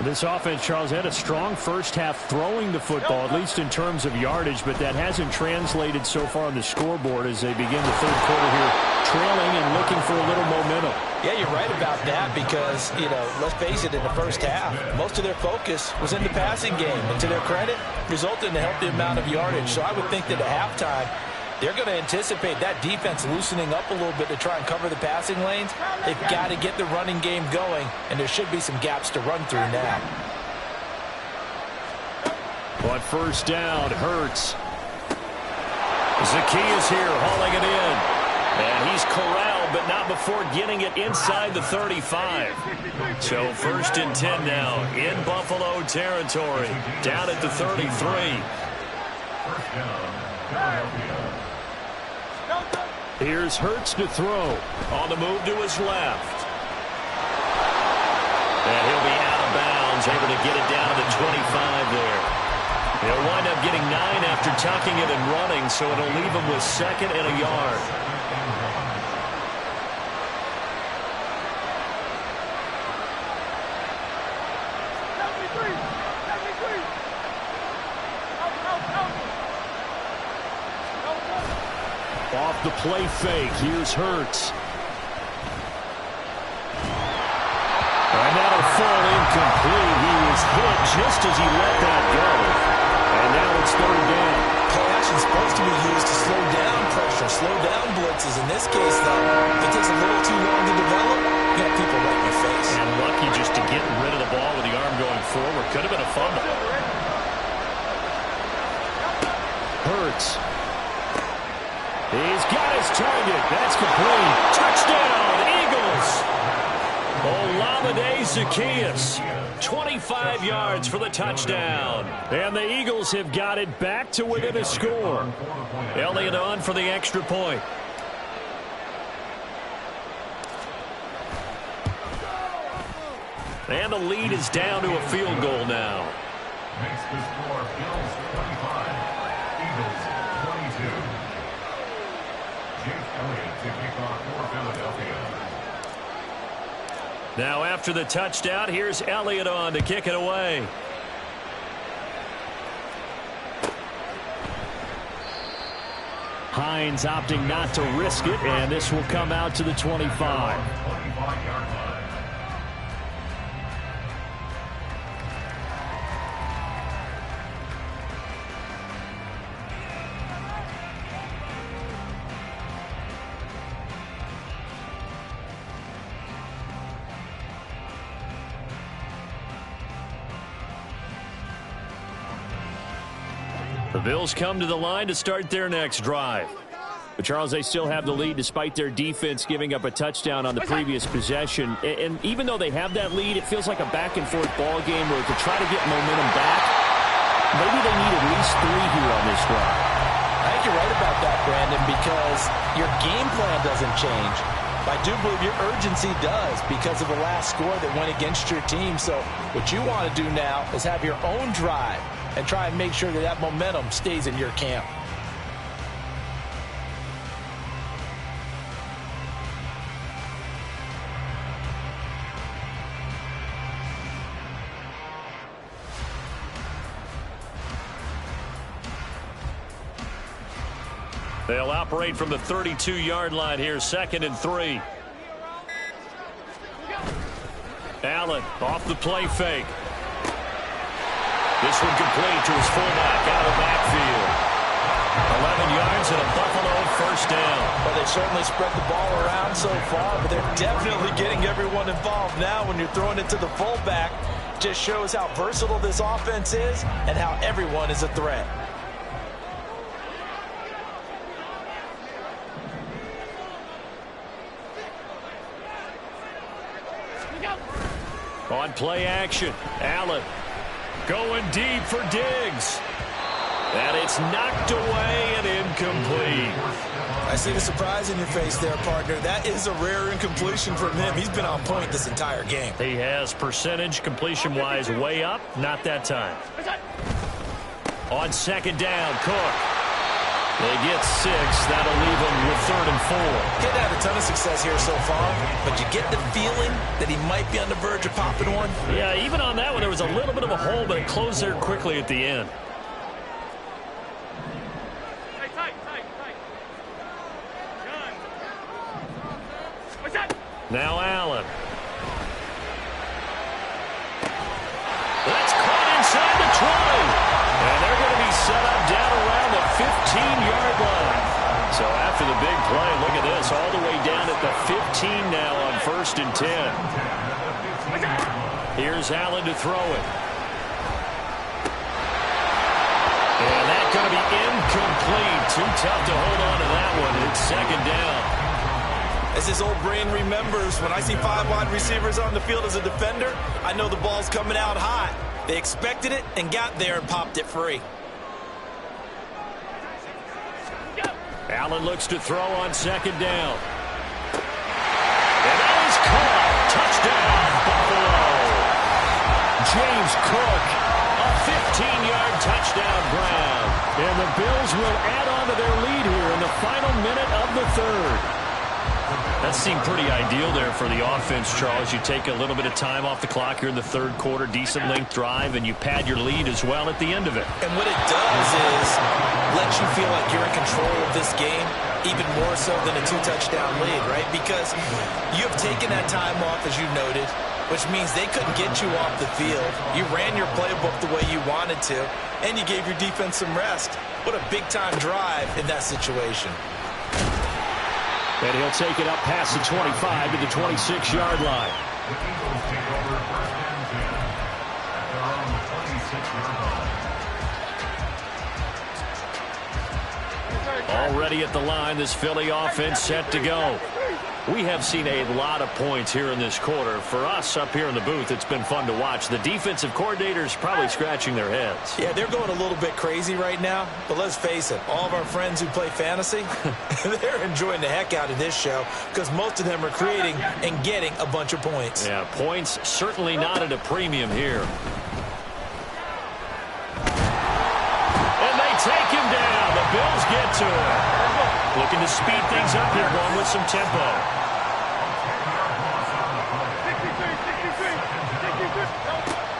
This offense, Charles, had a strong first half throwing the football, at least in terms of yardage, but that hasn't translated so far on the scoreboard as they begin the 3rd quarter here, trailing and looking for a little momentum. Yeah, you're right about that because, let's face it, in the first half, most of their focus was in the passing game. And to their credit, resulted in a healthy amount of yardage. So I would think that at halftime, they're going to anticipate that defense loosening up a little bit to try and cover the passing lanes. They've got to get the running game going, and there should be some gaps to run through now. But first down, Hurts. Zacchaeus here hauling it in. And he's corralled, but not before getting it inside the 35. So 1st and 10 now in Buffalo territory, down at the 33. First down, Philadelphia. Here's Hurts to throw. On the move to his left. And he'll be out of bounds, able to get it down to the 25 there. He'll wind up getting 9 after tucking it and running, so it'll leave him with 2nd and a yard. Off the play fake, here's Hurts. And that'll fall incomplete. He was hit just as he let that go. And now it's third down. Play action is supposed to be used to slow down pressure, slow down blitzes. In this case, though, if it takes a little too long to develop, you got people right in your face. And lucky just to get rid of the ball with the arm going forward. Could have been a fumble. Hurts. He's got his target. That's complete. Touchdown, Eagles. Olamide Zaccheaus, 25 yards for the touchdown. And the Eagles have got it back to within a score. Elliott on for the extra point. And the lead is down to a field goal now. Makes the score Bills 25, Eagles 22. Jake Elliott to kick off for Philadelphia. Now after the touchdown, here's Elliott on to kick it away. Hines opting not to risk it, and this will come out to the 25. 25-yard line. The Bills come to the line to start their next drive. But Charles, they still have the lead despite their defense giving up a touchdown on the previous possession. And even though they have that lead, it feels like a back-and-forth ball game where to try to get momentum back, maybe they need at least 3 here on this drive. I think you're right about that, Brandon, because your game plan doesn't change. I do believe your urgency does because of the last score that went against your team. So what you want to do now is have your own drive and try and make sure that that momentum stays in your camp. They'll operate from the 32-yard line here, 2nd and 3. Allen off the play fake. This one complete to his fullback out of the backfield. 11 yards and a Buffalo first down. Well, they certainly spread the ball around so far, but they're definitely getting everyone involved now when you're throwing it to the fullback. Just shows how versatile this offense is and how everyone is a threat. On play action, Allen going deep for Diggs. And it's knocked away and incomplete. I see the surprise in your face there, partner. That is a rare incompletion from him. He's been on point this entire game. He has percentage completion-wise way up. Not that time. On 2nd down, Cook. They get 6. That'll leave them with 3rd and 4. He hasn't had a ton of success here so far, but you get the feeling that he might be on the verge of popping one. Yeah, even on that one, there was a little bit of a hole, but it closed there quickly at the end. Now Allen. That's caught inside the 20. And they're going to be set up down around the 15-yard line. So after the big play, look at this, all the way down at the 15 now on 1st and 10. Here's Allen to throw it. And that's going to be incomplete. Too tough to hold on to that one. It's 2nd down. As his old brain remembers, when I see 5 wide receivers on the field as a defender, I know the ball's coming out hot. They expected it and got there and popped it free. Allen looks to throw on 2nd down. And that is caught. Touchdown, Buffalo. James Cook, A 15-yard touchdown grab. and the Bills will add on to their lead here in the final minute of the 3rd. That seemed pretty ideal there for the offense, Charles. You take a little bit of time off the clock here in the 3rd quarter, decent length drive, and you pad your lead as well at the end of it. And what it does is let makes you feel like you're in control of this game, even more so than a 2-touchdown lead, right? Because you have taken that time off, as you noted, which means they couldn't get you off the field. You ran your playbook the way you wanted to, and you gave your defense some rest. What a big-time drive in that situation. And he'll take it up past the 25 to the 26-yard line. The Eagles take over first and 10 at their own 26-yard line. Already at the line, this Philly offense set to go. We have seen a lot of points here in this quarter. For us up here in the booth, it's been fun to watch. The defensive coordinators probably scratching their heads. Yeah, they're going a little bit crazy right now, but let's face it, all of our friends who play fantasy, they're enjoying the heck out of this show because most of them are creating and getting a bunch of points. Yeah, points certainly not at a premium here. And they take him down. The Bills get to him. Looking to speed things up here, going with some tempo.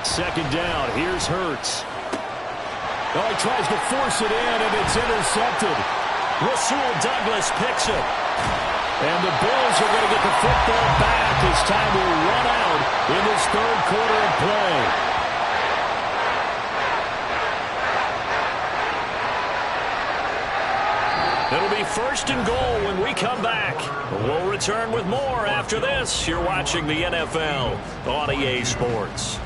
Second down. Here's Hurts. Oh, he tries to force it in, and it's intercepted. Rasul Douglas picks it. And the Bills are going to get the football back as time will run out in this third quarter of play. It'll be first and goal when we come back. We'll return with more after this. You're watching the NFL on EA Sports.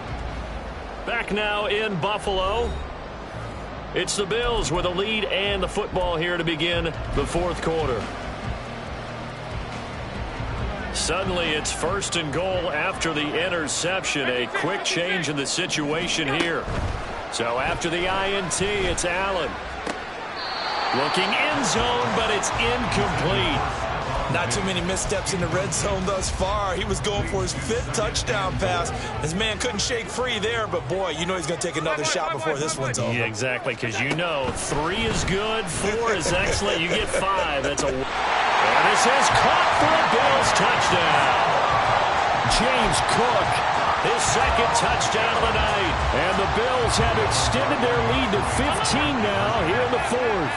Back now in Buffalo. It's the Bills with a lead and the football here to begin the fourth quarter. Suddenly it's first and goal after the interception. A quick change in the situation here. So after the INT, it's Allen. Looking end zone, but it's incomplete. Not too many missteps in the red zone thus far. He was going for his 5th touchdown pass. His man couldn't shake free there, but boy, you know he's going to take another shot before this one's over. Yeah, exactly, because you know 3 is good, 4 is excellent. You get 5. That's a... And this is caught for a Bills touchdown. James Cook, his second touchdown of the night. And the Bills have extended their lead to 15 now here in the fourth.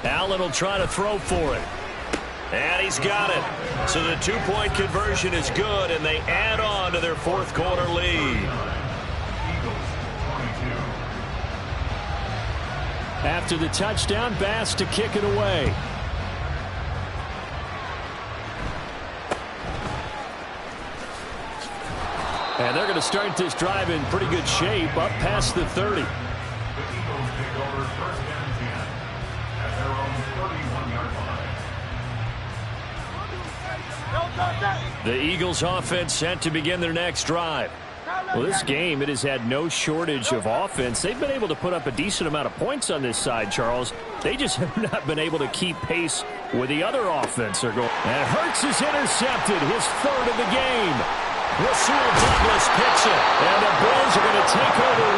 Allen will try to throw for it. And he's got it. So the 2-point conversion is good, and they add on to their fourth quarter lead. After the touchdown, Bass to kick it away. And they're going to start this drive in pretty good shape, up past the 30. The Eagles take over first and 10 at their own 31-yard line. The Eagles offense set to begin their next drive. Well, this game, it has had no shortage of offense. They've been able to put up a decent amount of points on this side, Charles. They just have not been able to keep pace with the other offense. And Hurts is intercepted, his 3rd of the game. Rasul Douglas picks it. And the Bills are going to take over